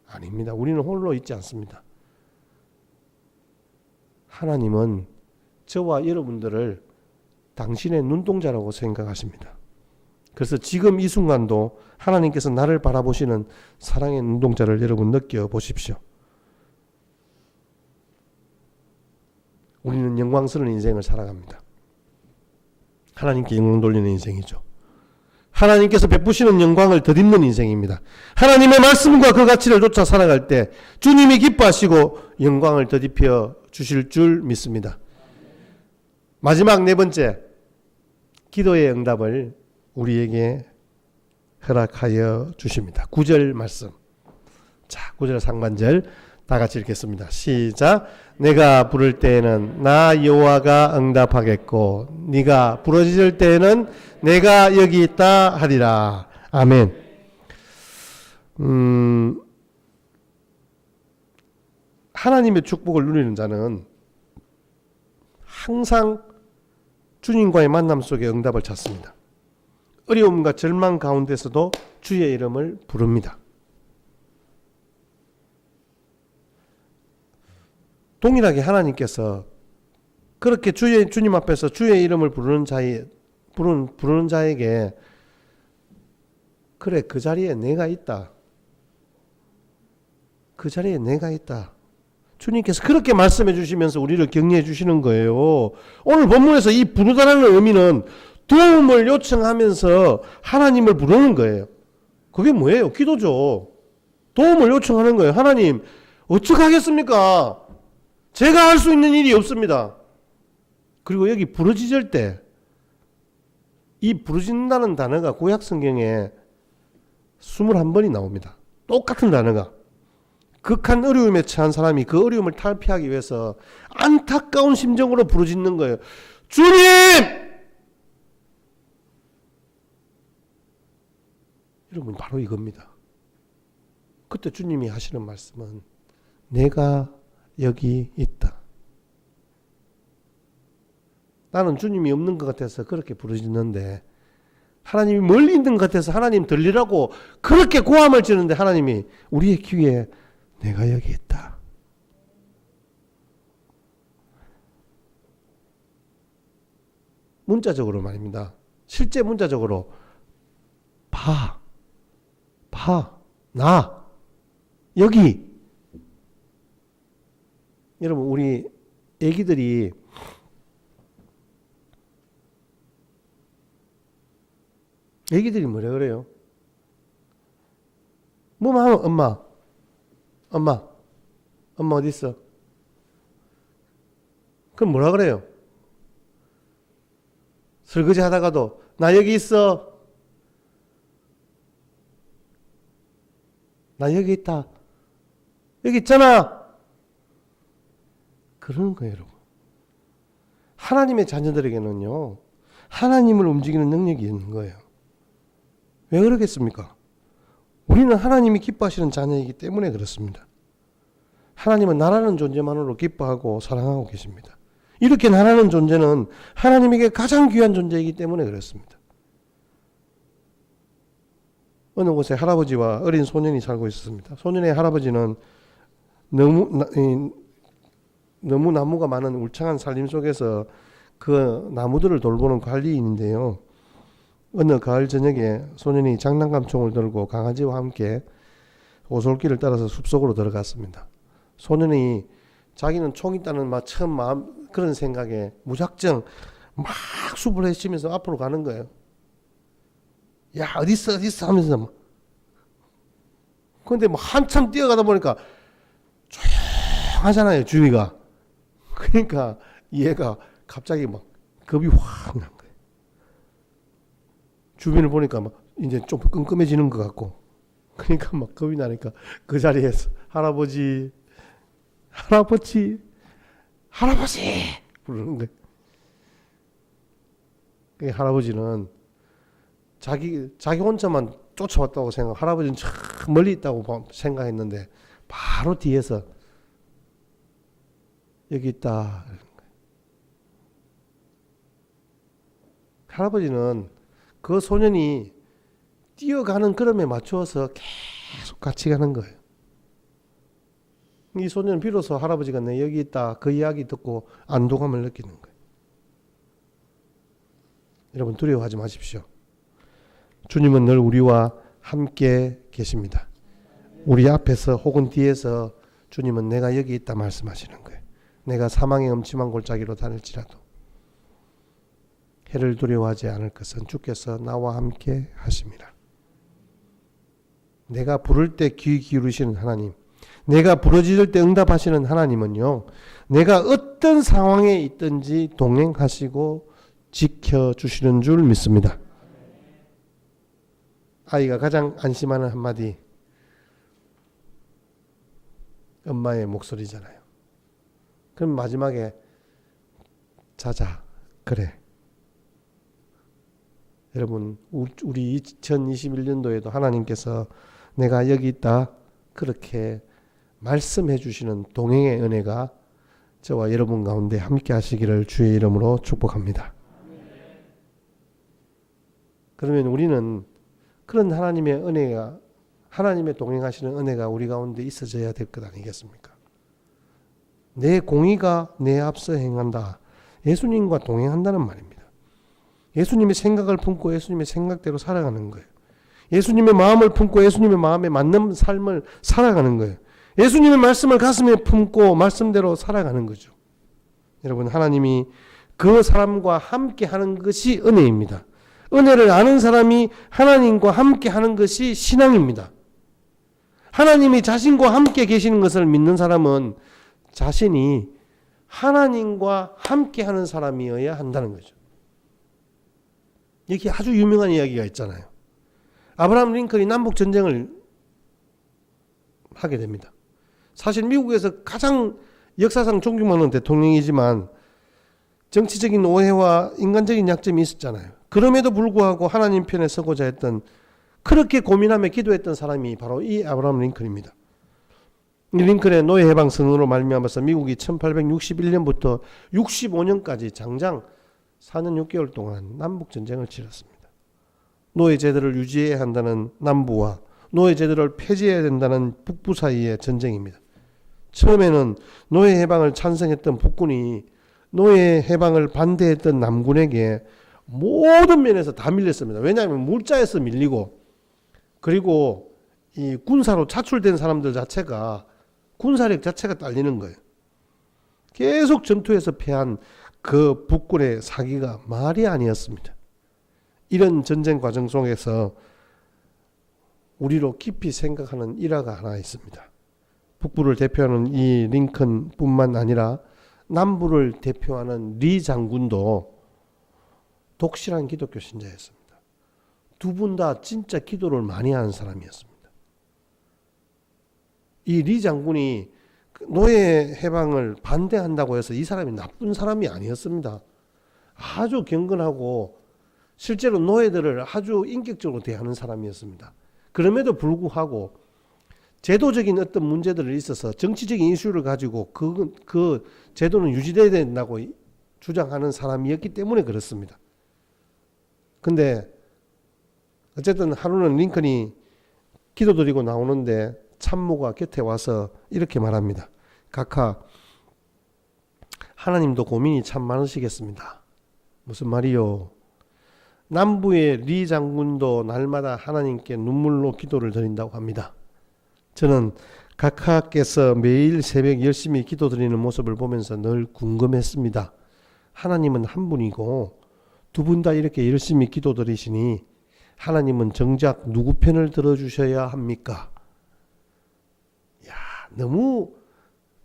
아닙니다. 우리는 홀로 있지 않습니다. 하나님은 저와 여러분들을 당신의 눈동자라고 생각하십니다. 그래서 지금 이 순간도 하나님께서 나를 바라보시는 사랑의 눈동자를 여러분 느껴보십시오. 우리는 영광스러운 인생을 살아갑니다. 하나님께 영광 돌리는 인생이죠. 하나님께서 베푸시는 영광을 덧입는 인생입니다. 하나님의 말씀과 그 가치를 쫓아 살아갈 때 주님이 기뻐하시고 영광을 덧입혀 주실 줄 믿습니다. 마지막 네 번째, 기도의 응답을 우리에게 허락하여 주십니다. 9절 말씀. 자, 9절 상반절 다 같이 읽겠습니다. 시작. 내가 부를 때에는 나 여호와가 응답하겠고 네가 부르짖을 때에는 내가 여기 있다 하리라. 아멘. 하나님의 축복을 누리는 자는 항상 주님과의 만남 속에 응답을 찾습니다. 어려움과 절망 가운데서도 주의 이름을 부릅니다. 동일하게 하나님께서 그렇게 주님 앞에서 주의 이름을 부르는 자에게 그래, 그 자리에 내가 있다. 그 자리에 내가 있다. 주님께서 그렇게 말씀해 주시면서 우리를 격려해 주시는 거예요. 오늘 본문에서 이 부르다라는 의미는 도움을 요청하면서 하나님을 부르는 거예요. 그게 뭐예요? 기도죠. 도움을 요청하는 거예요. 하나님, 어떡하겠습니까? 제가 할 수 있는 일이 없습니다. 그리고 여기 부르짖을 때, 이 부르짖는다는 단어가 구약 성경에 21번이 나옵니다. 똑같은 단어가. 극한 어려움에 처한 사람이 그 어려움을 탈피하기 위해서 안타까운 심정으로 부르짖는 거예요. 주님! 여러분, 바로 이겁니다. 그때 주님이 하시는 말씀은 내가 여기 있다. 나는 주님이 없는 것 같아서 그렇게 부르짖는데 하나님이 멀리 있는 것 같아서 하나님 들리라고 그렇게 고함을 지르는데 하나님이 우리의 귀에 내가 여기 있다. 문자적으로 말입니다. 실제 문자적으로 나 여기. 여러분, 우리 애기들이 뭐라 그래요? 뭐만 하면 엄마 어디 있어? 그럼 뭐라 그래요? 설거지 하다가도 나 여기 있어. 나 여기 있다. 여기 있잖아. 그러는 거예요, 여러분. 하나님의 자녀들에게는요, 하나님을 움직이는 능력이 있는 거예요. 왜 그러겠습니까? 우리는 하나님이 기뻐하시는 자녀이기 때문에 그렇습니다. 하나님은 나라는 존재만으로 기뻐하고 사랑하고 계십니다. 이렇게 나라는 존재는 하나님에게 가장 귀한 존재이기 때문에 그렇습니다. 어느 곳에 할아버지와 어린 소년이 살고 있었습니다. 소년의 할아버지는 너무 나무가 많은 울창한 살림 속에서 그 나무들을 돌보는 관리인인데요. 어느 가을 저녁에 소년이 장난감총을 들고 강아지와 함께 오솔길을 따라서 숲속으로 들어갔습니다. 소년이 자기는 총 있다는 처음 그런 생각에 무작정 막 숲을 헤치면서 앞으로 가는 거예요. 야, 어딨어 하면서 막. 근데 한참 뛰어가다 보니까 조용하잖아요, 주위가. 그러니까 얘가 갑자기 막 겁이 확 난 거예요. 주변을 보니까 막 이제 좀 끔끔해지는 것 같고. 그러니까 막 겁이 나니까 그 자리에서 할아버지 부르는 거예요. 그 할아버지는 자기 혼자만 쫓아왔다고 생각, 할아버지는 참 멀리 있다고 생각했는데 바로 뒤에서 여기 있다. 할아버지는 그 소년이 뛰어가는 걸음에 맞추어서 계속 같이 가는 거예요. 이 소년은 비로소 할아버지가 내 여기 있다 그 이야기 듣고 안도감을 느끼는 거예요. 여러분, 두려워하지 마십시오. 주님은 늘 우리와 함께 계십니다. 우리 앞에서 혹은 뒤에서 주님은 내가 여기 있다 말씀하시는 거예요. 내가 사망의 음침한 골짜기로 다닐지라도 해를 두려워하지 않을 것은 주께서 나와 함께 하심이라. 내가 부를 때 귀 기울이시는 하나님, 내가 부르짖을 때 응답하시는 하나님은요, 내가 어떤 상황에 있든지 동행하시고 지켜주시는 줄 믿습니다. 아이가 가장 안심하는 한마디, 엄마의 목소리잖아요. 그럼 마지막에 자자, 그래. 여러분, 우리 2021년도에도 하나님께서 내가 여기 있다 그렇게 말씀해 주시는 동행의 은혜가 저와 여러분 가운데 함께 하시기를 주의 이름으로 축복합니다. 그러면 우리는 그런 하나님의 은혜가, 하나님의 동행하시는 은혜가 우리 가운데 있어져야 될 것 아니겠습니까? 내 공의가 내 앞서 행한다. 예수님과 동행한다는 말입니다. 예수님의 생각을 품고 예수님의 생각대로 살아가는 거예요. 예수님의 마음을 품고 예수님의 마음에 맞는 삶을 살아가는 거예요. 예수님의 말씀을 가슴에 품고 말씀대로 살아가는 거죠. 여러분, 하나님이 그 사람과 함께 하는 것이 은혜입니다. 은혜를 아는 사람이 하나님과 함께 하는 것이 신앙입니다. 하나님이 자신과 함께 계시는 것을 믿는 사람은 자신이 하나님과 함께 하는 사람이어야 한다는 거죠. 이렇게 아주 유명한 이야기가 있잖아요. 아브라함 링컨이 남북 전쟁을 하게 됩니다. 사실 미국에서 가장 역사상 존경받는 대통령이지만 정치적인 오해와 인간적인 약점이 있었잖아요. 그럼에도 불구하고 하나님 편에 서고자 했던, 그렇게 고민하며 기도했던 사람이 바로 이 아브라함 링컨입니다. 이 링컨의 노예 해방 선언으로 말미암아서 미국이 1861년부터 65년까지 장장 4년 6개월 동안 남북 전쟁을 치렀습니다. 노예 제도를 유지해야 한다는 남부와 노예 제도를 폐지해야 된다는 북부 사이의 전쟁입니다. 처음에는 노예 해방을 찬성했던 북군이 노예 해방을 반대했던 남군에게 모든 면에서 다 밀렸습니다. 왜냐하면 물자에서 밀리고, 그리고 이 군사로 차출된 사람들 자체가, 군사력 자체가 딸리는 거예요. 계속 전투에서 패한 그 북군의 사기가 말이 아니었습니다. 이런 전쟁 과정 속에서 우리로 깊이 생각하는 일화가 하나 있습니다. 북부를 대표하는 이 링컨뿐만 아니라 남부를 대표하는 리 장군도 독실한 기독교 신자였습니다. 두 분 다 진짜 기도를 많이 하는 사람이었습니다. 이 리 장군이 노예 해방을 반대한다고 해서 이 사람이 나쁜 사람이 아니었습니다. 아주 경건하고 실제로 노예들을 아주 인격적으로 대하는 사람이었습니다. 그럼에도 불구하고 제도적인 어떤 문제들이 있어서 정치적인 이슈를 가지고 그 제도는 유지되어야 된다고 주장하는 사람이었기 때문에 그렇습니다. 근데 어쨌든 하루는 링컨이 기도드리고 나오는데 참모가 곁에 와서 이렇게 말합니다. 각하, 하나님도 고민이 참 많으시겠습니다. 무슨 말이요? 남부의 리 장군도 날마다 하나님께 눈물로 기도를 드린다고 합니다. 저는 각하께서 매일 새벽 열심히 기도드리는 모습을 보면서 늘 궁금했습니다. 하나님은 한 분이고 두 분 다 이렇게 열심히 기도드리시니 하나님은 정작 누구 편을 들어주셔야 합니까? 야, 너무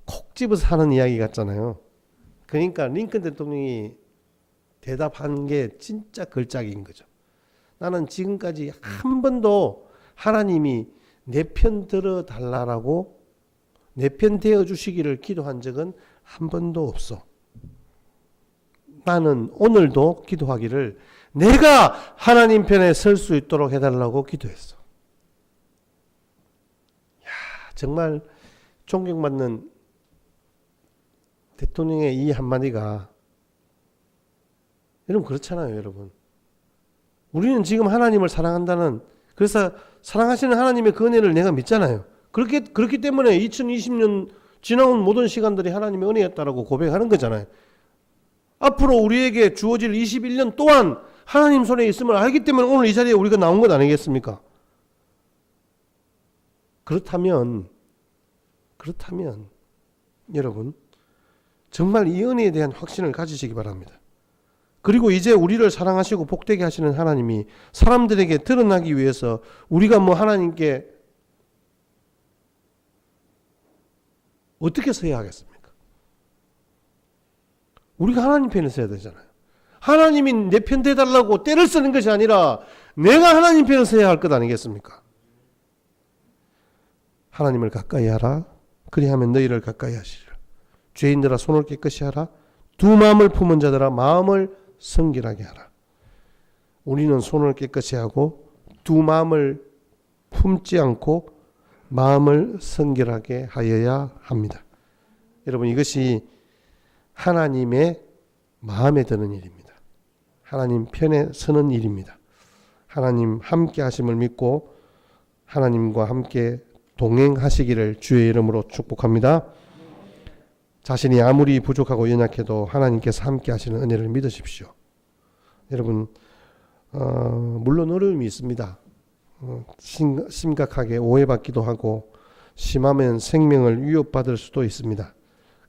콕 집어서 하는 이야기 같잖아요. 그러니까 링컨 대통령이 대답한 게 진짜 걸작인 거죠. 나는 지금까지 한 번도 하나님이 내 편 들어달라고, 내 편 되어주시기를 기도한 적은 한 번도 없어. 나는 오늘도 기도하기를 내가 하나님 편에 설 수 있도록 해달라고 기도했어. 야, 정말 존경받는 대통령의 이 한마디가, 여러분 그렇잖아요, 여러분. 우리는 지금 하나님을 사랑한다는, 그래서 사랑하시는 하나님의 그 은혜를 내가 믿잖아요. 그렇기 때문에 2020년 지나온 모든 시간들이 하나님의 은혜였다라고 고백하는 거잖아요. 앞으로 우리에게 주어질 21년 또한 하나님 손에 있음을 알기 때문에 오늘 이 자리에 우리가 나온 것 아니겠습니까? 그렇다면 여러분, 정말 이 은혜에 대한 확신을 가지시기 바랍니다. 그리고 이제 우리를 사랑하시고 복되게 하시는 하나님이 사람들에게 드러나기 위해서 우리가 뭐 하나님께 어떻게 서야 하겠습니까? 우리가 하나님 편에 서야 되잖아요. 하나님이 내 편 돼달라고 때를 쓰는 것이 아니라 내가 하나님 편에 서야 할 것 아니겠습니까? 하나님을 가까이 하라. 그리하면 너희를 가까이 하시리라. 죄인들아 손을 깨끗이 하라. 두 마음을 품은 자들아 마음을 성결하게 하라. 우리는 손을 깨끗이 하고 두 마음을 품지 않고 마음을 성결하게 하여야 합니다. 여러분 이것이 하나님의 마음에 드는 일입니다. 하나님 편에 서는 일입니다. 하나님 함께 하심을 믿고 하나님과 함께 동행하시기를 주의 이름으로 축복합니다. 자신이 아무리 부족하고 연약해도 하나님께서 함께 하시는 은혜를 믿으십시오. 여러분 물론 어려움이 있습니다. 심각하게 오해받기도 하고 심하면 생명을 위협받을 수도 있습니다.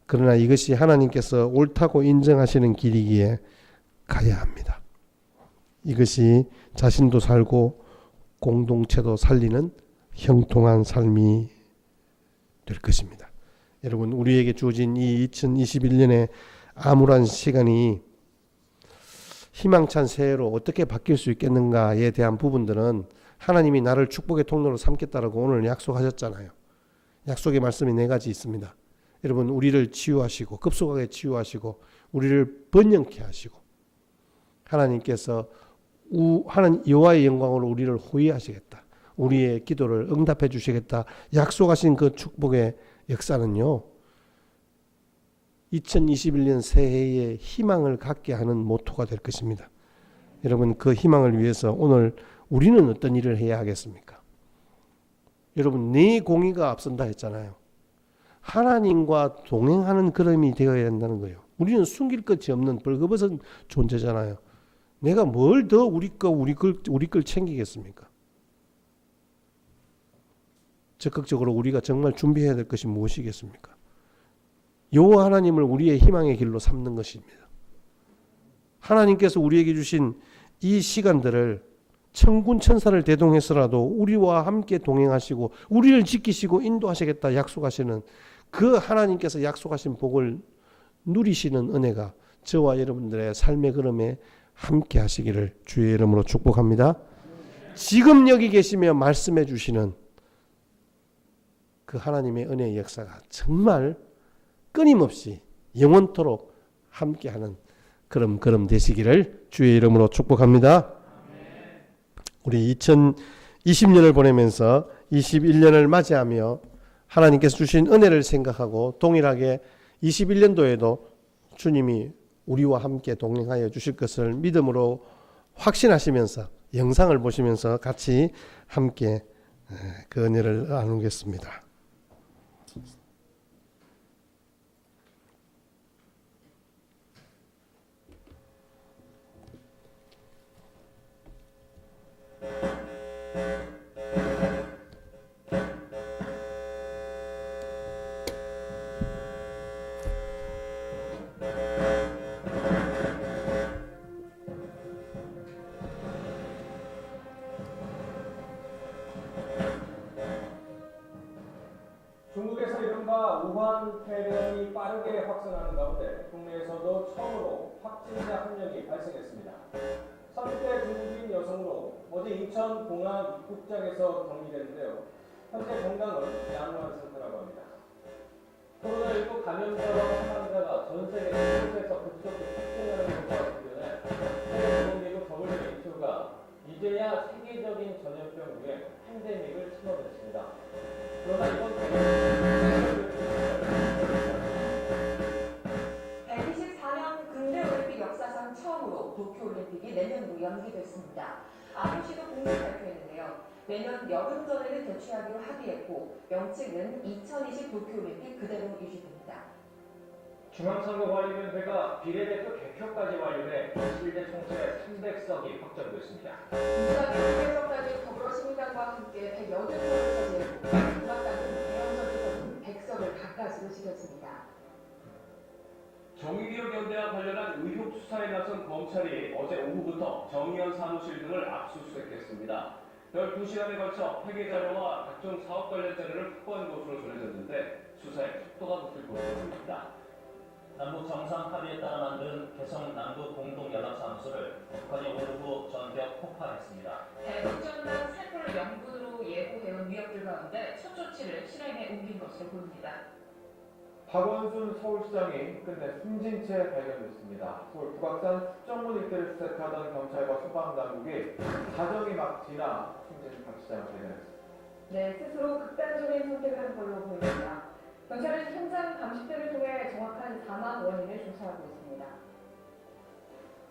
그러나 이것이 하나님께서 옳다고 인정하시는 길이기에 가야 합니다. 이것이 자신도 살고 공동체도 살리는 형통한 삶이 될 것입니다. 여러분 우리에게 주어진 이 2021년의 암울한 시간이 희망찬 새해로 어떻게 바뀔 수 있겠는가에 대한 부분들은 하나님이 나를 축복의 통로로 삼겠다라고 오늘 약속하셨잖아요. 약속의 말씀이 4가지 있습니다. 여러분 우리를 치유하시고 급속하게 치유하시고 우리를 번영케 하시고 하나님께서 하나님 여호와의 영광으로 우리를 호위하시겠다. 우리의 기도를 응답해 주시겠다. 약속하신 그 축복의 역사는요. 2021년 새해에 희망을 갖게 하는 모토가 될 것입니다. 여러분 그 희망을 위해서 오늘 우리는 어떤 일을 해야 하겠습니까? 여러분 내 공의가 앞선다 했잖아요. 하나님과 동행하는 걸음이 되어야 한다는 거예요. 우리는 숨길 것이 없는 벌거벗은 존재잖아요. 내가 뭘 더 우리 걸 챙기겠습니까? 적극적으로 우리가 정말 준비해야 될 것이 무엇이겠습니까? 여호와 하나님을 우리의 희망의 길로 삼는 것입니다. 하나님께서 우리에게 주신 이 시간들을 천군 천사를 대동해서라도 우리와 함께 동행하시고 우리를 지키시고 인도하시겠다 약속하시는 그 하나님께서 약속하신 복을 누리시는 은혜가 저와 여러분들의 삶의 걸음에 함께 하시기를 주의 이름으로 축복합니다. 지금 여기 계시며 말씀해 주시는 그 하나님의 은혜의 역사가 정말 끊임없이 영원토록 함께하는 그런 걸음 되시기를 주의 이름으로 축복합니다. 우리 2020년을 보내면서 21년을 맞이하며 하나님께서 주신 은혜를 생각하고 동일하게 21년도에도 주님이 우리와 함께 동행하여 주실 것을 믿음으로 확신하시면서 영상을 보시면서 같이 함께 그 은혜를 나누겠습니다. 중국에서 이른바 우한 폐렴이 빠르게 확산하는 가운데 국내에서도 처음으로 확진자 한 명이 발생했습니다. 30대 중국인 여성으로 어제 인천 공항 입국장에서 격리됐는데요. 현재 건강은 양호한 상태라고 합니다. 코로나19 감염자와 사망자가 전 세계 곳곳에서 급속히 확진하는 것과 관련해 세계보건기구 WHO가 이제야 세계적인 전염병 유행 팬데믹을 선언했습니다. 그러나 이번 124년 근대올림픽 역사상 처음으로 도쿄올림픽이 내년으로 연기됐습니다. IOC도 공식 발표했는데요. 내년 여름 전에를 개최하기로 합의했고 명칭은 2020 도쿄올림픽 그대로 유지됩니다. 중앙선거관리위원회가 비례대표 개표까지 완료돼 21대 총선에 300석이 확정됐습니다. 민주당이 200석까지 더불어시민당과 함께 180석을 차지했고 국민당은 대연석이 더는 100석을 가까스로 지켰습니다. 확진자와 관련한 의혹 수사에 나선 검찰이 어제 오후부터 정의원 사무실 등을 압수수색했습니다. 별 2시간에 걸쳐 회계 자료와 각종 사업 관련 자료를 확보한 것으로 전해졌는데 수사에 속도가 붙을 것으로 보입니다. 남북 정상 합의에 따라 만든 개성 남북 공동연합사무소를 북한이 오늘 오후 전격 폭파했습니다. 대북전단 살포를 명분으로 예고해온 위협들 가운데 첫 조치를 실행에 옮긴 것으로 보입니다. 박원순 서울시장이 끝내 숨진 채 발견됐습니다. 서울 북악산 숙정문 일대를 수색하던 경찰과 소방당국이 자정이 막 지나 숨진 박 시장을 발견했습니다. 네, 스스로 극단적인 선택을 한 걸로 보입니다. 경찰은 현장 감식대를 통해 정확한 사망 원인을 조사하고 있습니다.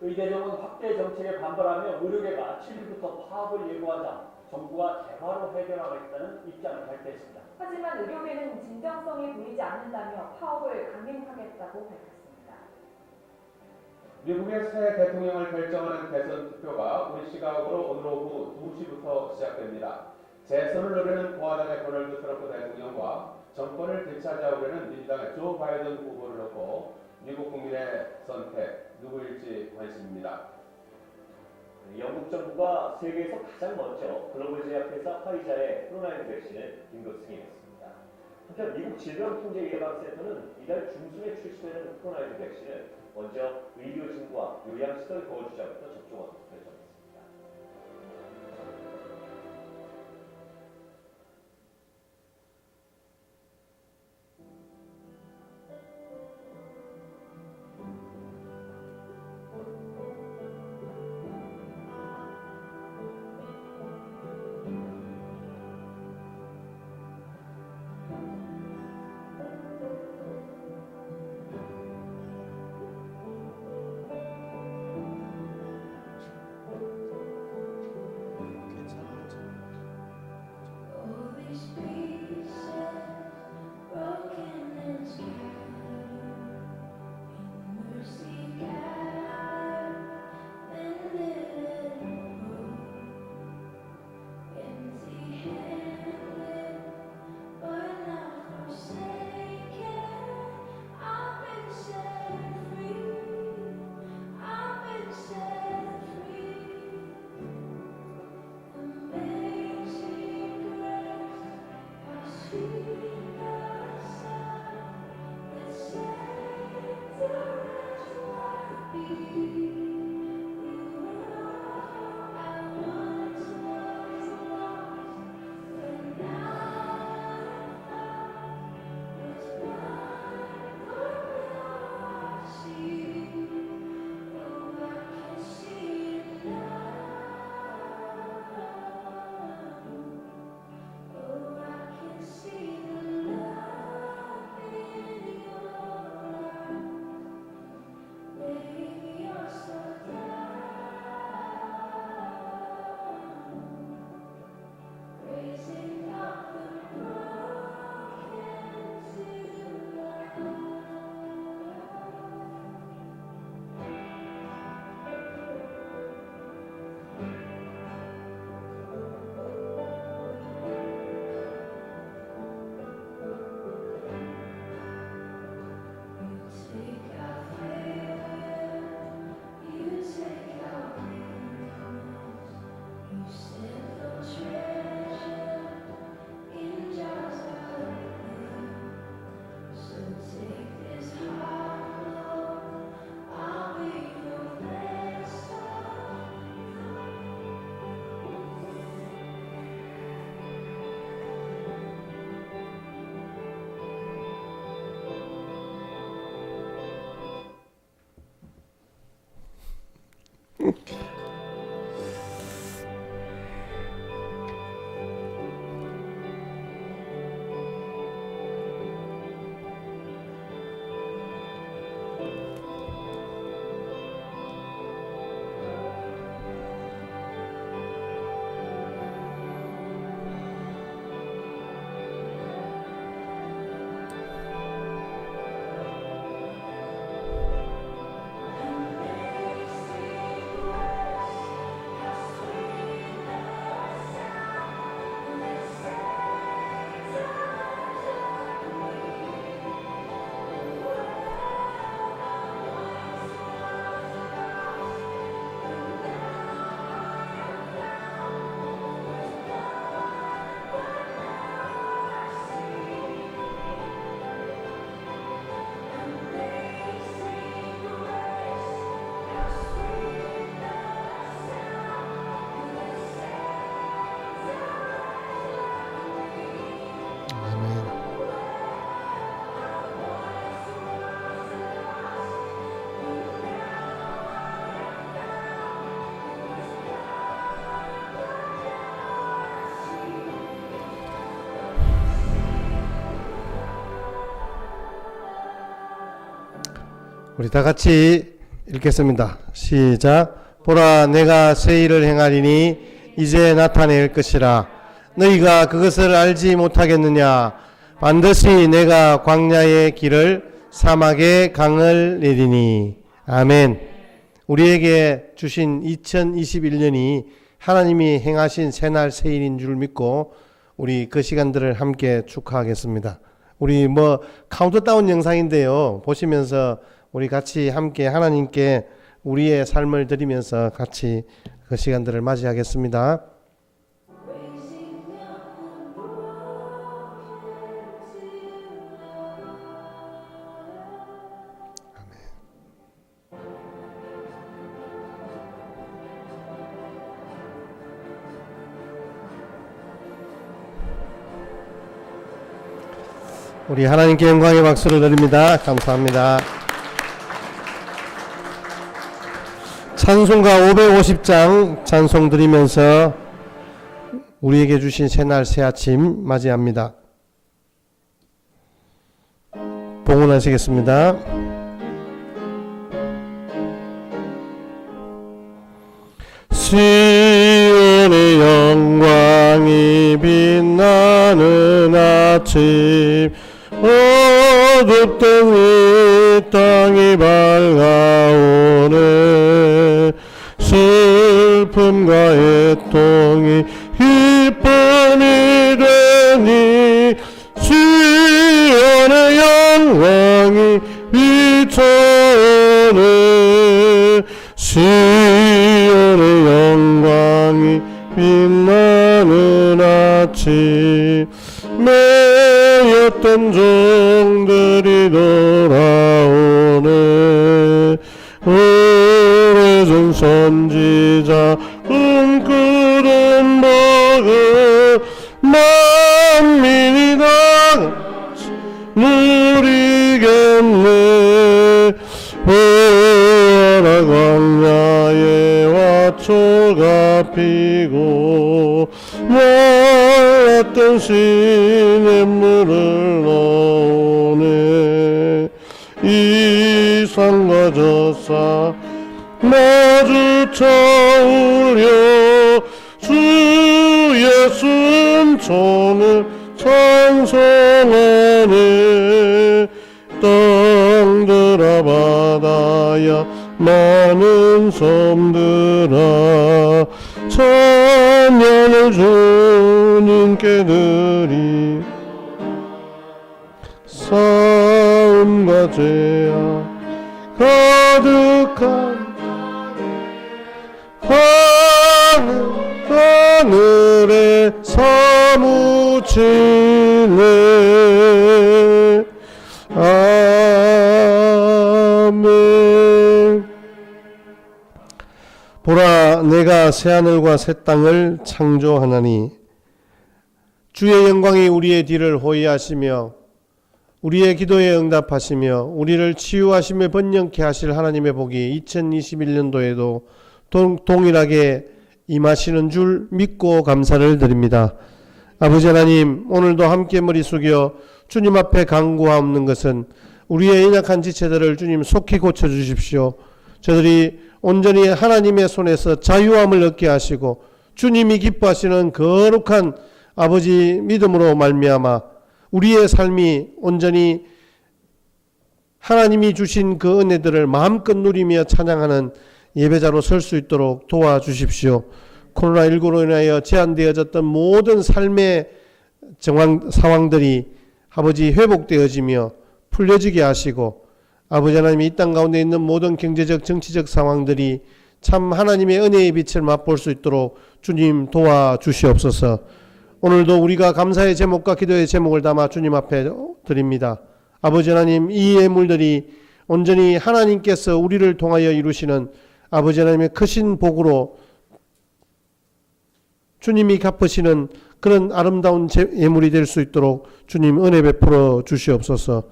의대정원 확대 정책에 반발하며 의료계가 7일부터 파업을 예고하자 정부가 대화로 해결하겠다는 입장을 발표했습니다. 하지만 의료계는 진정성이 보이지 않는다며 파업을 강행하겠다고 밝혔습니다. 미국의 새 대통령을 결정하는 대선 투표가 우리 시각으로 오늘 오후 2시부터 시작됩니다. 재선을 노리는 공화당의 도널드 트럼프 대통령과 정권을 되찾아오려는 민주당의 조 바이든 후보를 놓고 미국 국민의 선택 누구일지 관심입니다. 영국 정부가 세계에서 가장 먼저 글로벌 제약회사 화이자의 코로나19 백신을 긴급 승인했습니다. 한편 미국 질병통제예방센터는 이달 중순에 출시되는 코로나19 백신을 먼저 의료진과 요양시설 거주자부터 접종하도록 결정했습니다. 우리 다 같이 읽겠습니다. 시작. 보라, 내가 새 일을 행하리니 이제 나타낼 것이라. 너희가 그것을 알지 못하겠느냐? 반드시 내가 광야의 길을 사막의 강을 내리니. 아멘. 우리에게 주신 2021년이 하나님이 행하신 새날 새일인 줄 믿고 우리 그 시간들을 함께 축하하겠습니다. 우리 카운트다운 영상인데요. 보시면서 우리 같이 함께 하나님께 우리의 삶을 드리면서 같이 그 시간들을 맞이하겠습니다. 우리 하나님께 영광의 박수를 드립니다. 감사합니다. 찬송가 550장 찬송 드리면서 우리에게 주신 새날 새아침 맞이합니다. 봉헌하시겠습니다. 시온의 영광이 빛나는 아침, 어둡던 이 땅이 밝아오네. 슬픔과 애통이 기쁨이 되니 시온의 영광이 비춰오네. 시온의 영광이 빛나는 아침, 매였던 종들이 돌아오네. 오래전 선지자 꿈꾸던 복을 만민이 다 같이 누리겠네. 보라, 광야에 화초가 피고 몰랐던 시냇물을 넣네. 이 산과 저 산 마주쳐 우려 주의 순종을 찬송하네. 땅들아 바다야 많은 섬들아 찬양을 주님께 드리. 싸움과 죄악 가득한 하늘에 사무치네. 아멘. 보라, 내가 새하늘과 새 땅을 창조하나니 주의 영광이 우리의 뒤를 호위하시며 우리의 기도에 응답하시며 우리를 치유하시며 번영케 하실 하나님의 복이 2021년도에도 동일하게 임하시는 줄 믿고 감사를 드립니다. 아버지 하나님, 오늘도 함께 머리 숙여 주님 앞에 간구하옵는 것은 우리의 연약한 지체들을 주님 속히 고쳐주십시오. 저들이 온전히 하나님의 손에서 자유함을 얻게 하시고 주님이 기뻐하시는 거룩한 아버지 믿음으로 말미암아 우리의 삶이 온전히 하나님이 주신 그 은혜들을 마음껏 누리며 찬양하는 예배자로 설 수 있도록 도와주십시오. 코로나19로 인하여 제한되어졌던 모든 삶의 상황들이 아버지 회복되어지며 풀려지게 하시고 아버지 하나님, 이 땅 가운데 있는 모든 경제적 정치적 상황들이 참 하나님의 은혜의 빛을 맛볼 수 있도록 주님 도와주시옵소서. 오늘도 우리가 감사의 제목과 기도의 제목을 담아 주님 앞에 드립니다. 아버지 하나님, 이 예물들이 온전히 하나님께서 우리를 통하여 이루시는 아버지 하나님의 크신 복으로 주님이 갚으시는 그런 아름다운 예물이 될 수 있도록 주님 은혜 베풀어 주시옵소서.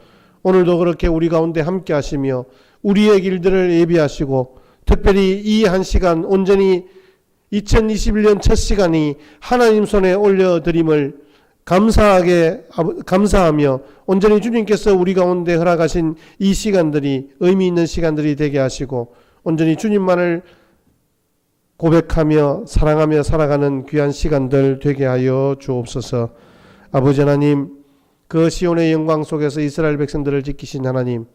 오늘도 그렇게 우리 가운데 함께 하시며 우리의 길들을 예비하시고 특별히 이 한 시간 온전히 2021년 첫 시간이 하나님 손에 올려드림을 감사하며 온전히 주님께서 우리 가운데 허락하신 이 시간들이 의미 있는 시간들이 되게 하시고 온전히 주님만을 고백하며 사랑하며 살아가는 귀한 시간들 되게 하여 주옵소서. 아버지 하나님, 그 시온의 영광 속에서 이스라엘 백성들을 지키신 하나님,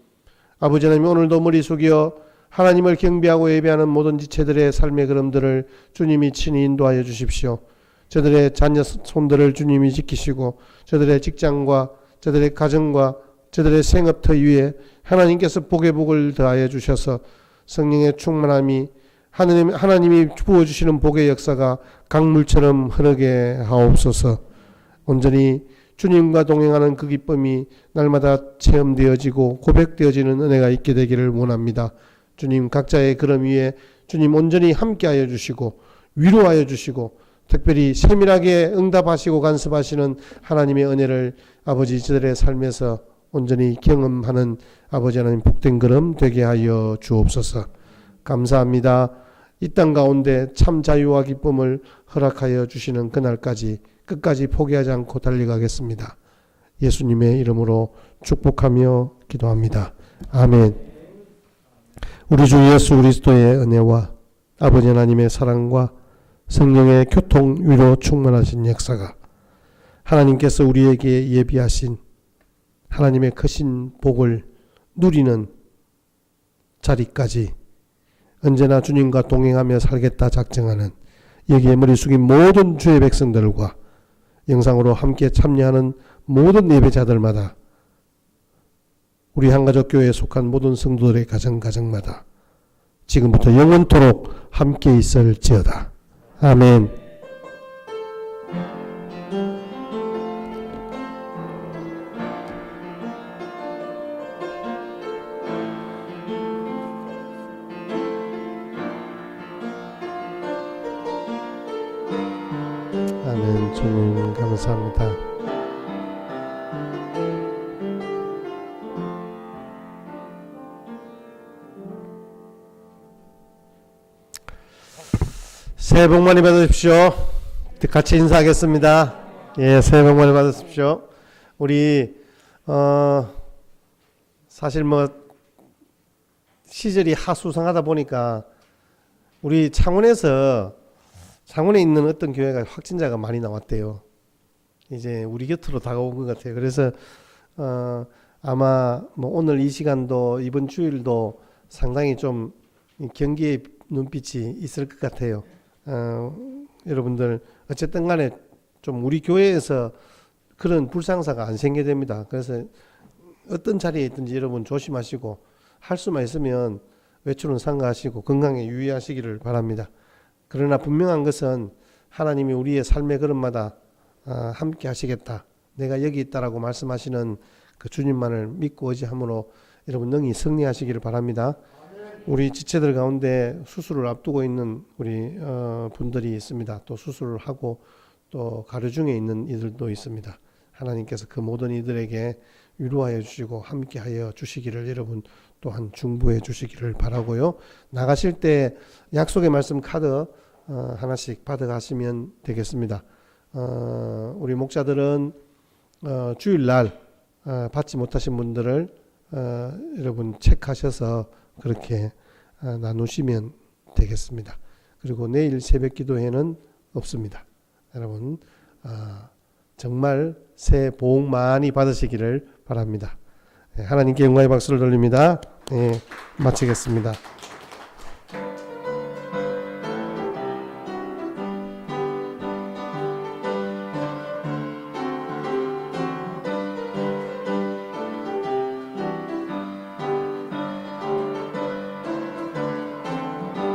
아버지 하나님, 오늘도 머리 숙여 하나님을 경배하고 예배하는 모든 지체들의 삶의 걸음들을 주님이 친히 인도하여 주십시오. 저들의 자녀 손들을 주님이 지키시고 저들의 직장과 저들의 가정과 저들의 생업터 위에 하나님께서 복의 복을 더하여 주셔서 성령의 충만함이 하나님이 부어주시는 복의 역사가 강물처럼 흐르게 하옵소서. 온전히 주님과 동행하는 그 기쁨이 날마다 체험되어지고 고백되어지는 은혜가 있게 되기를 원합니다. 주님, 각자의 걸음 위에 주님 온전히 함께하여 주시고 위로하여 주시고 특별히 세밀하게 응답하시고 간섭하시는 하나님의 은혜를 아버지 저들의 삶에서 온전히 경험하는 아버지 하나님 복된 걸음 되게 하여 주옵소서. 감사합니다. 이 땅 가운데 참 자유와 기쁨을 허락하여 주시는 그날까지 끝까지 포기하지 않고 달려가겠습니다. 예수님의 이름으로 축복하며 기도합니다. 아멘. 우리 주 예수 그리스도의 은혜와 아버지 하나님의 사랑과 성령의 교통 위로 충만하신 역사가 하나님께서 우리에게 예비하신 하나님의 크신 복을 누리는 자리까지 언제나 주님과 동행하며 살겠다 작정하는 여기에 머리 숙인 모든 주의 백성들과 영상으로 함께 참여하는 모든 예배자들마다 우리 한가족 교회에 속한 모든 성도들의 가정마다 지금부터 영원토록 함께 있을지어다. 아멘. 아멘. 주님 감사합니다. 새해 복 많이 받으십시오. 같이 인사하겠습니다. 예, 새해 복 많이 받으십시오. 우리 사실 시절이 하수상하다 보니까 우리 창원에 있는 어떤 교회가 확진자가 많이 나왔대요. 이제 우리 곁으로 다가온 것 같아요. 그래서 아마 오늘 이 시간도 이번 주일도 상당히 좀 경계의 눈빛이 있을 것 같아요. 여러분들 어쨌든 간에 좀 우리 교회에서 그런 불상사가 안 생겨야 됩니다. 그래서 어떤 자리에 있든지 여러분 조심하시고 할 수만 있으면 외출은 삼가하시고 건강에 유의하시기를 바랍니다. 그러나 분명한 것은 하나님이 우리의 삶의 걸음마다 함께 하시겠다. 내가 여기 있다라고 말씀하시는 그 주님만을 믿고 의지함으로 여러분 능히 승리하시기를 바랍니다. 우리 지체들 가운데 수술을 앞두고 있는 우리 분들이 있습니다. 또 수술을 하고 또 가려 중에 있는 이들도 있습니다. 하나님께서 그 모든 이들에게 위로하여 주시고 함께하여 주시기를 여러분 또한 중보해 주시기를 바라고요. 나가실 때 약속의 말씀 카드 하나씩 받아가시면 되겠습니다. 우리 목자들은 주일날 받지 못하신 분들을 여러분 체크하셔서 그렇게 나누시면 되겠습니다. 그리고 내일 새벽 기도회는 없습니다. 여러분 정말 새해 복 많이 받으시기를 바랍니다. 하나님께 영광의 박수를 돌립니다. 마치겠습니다.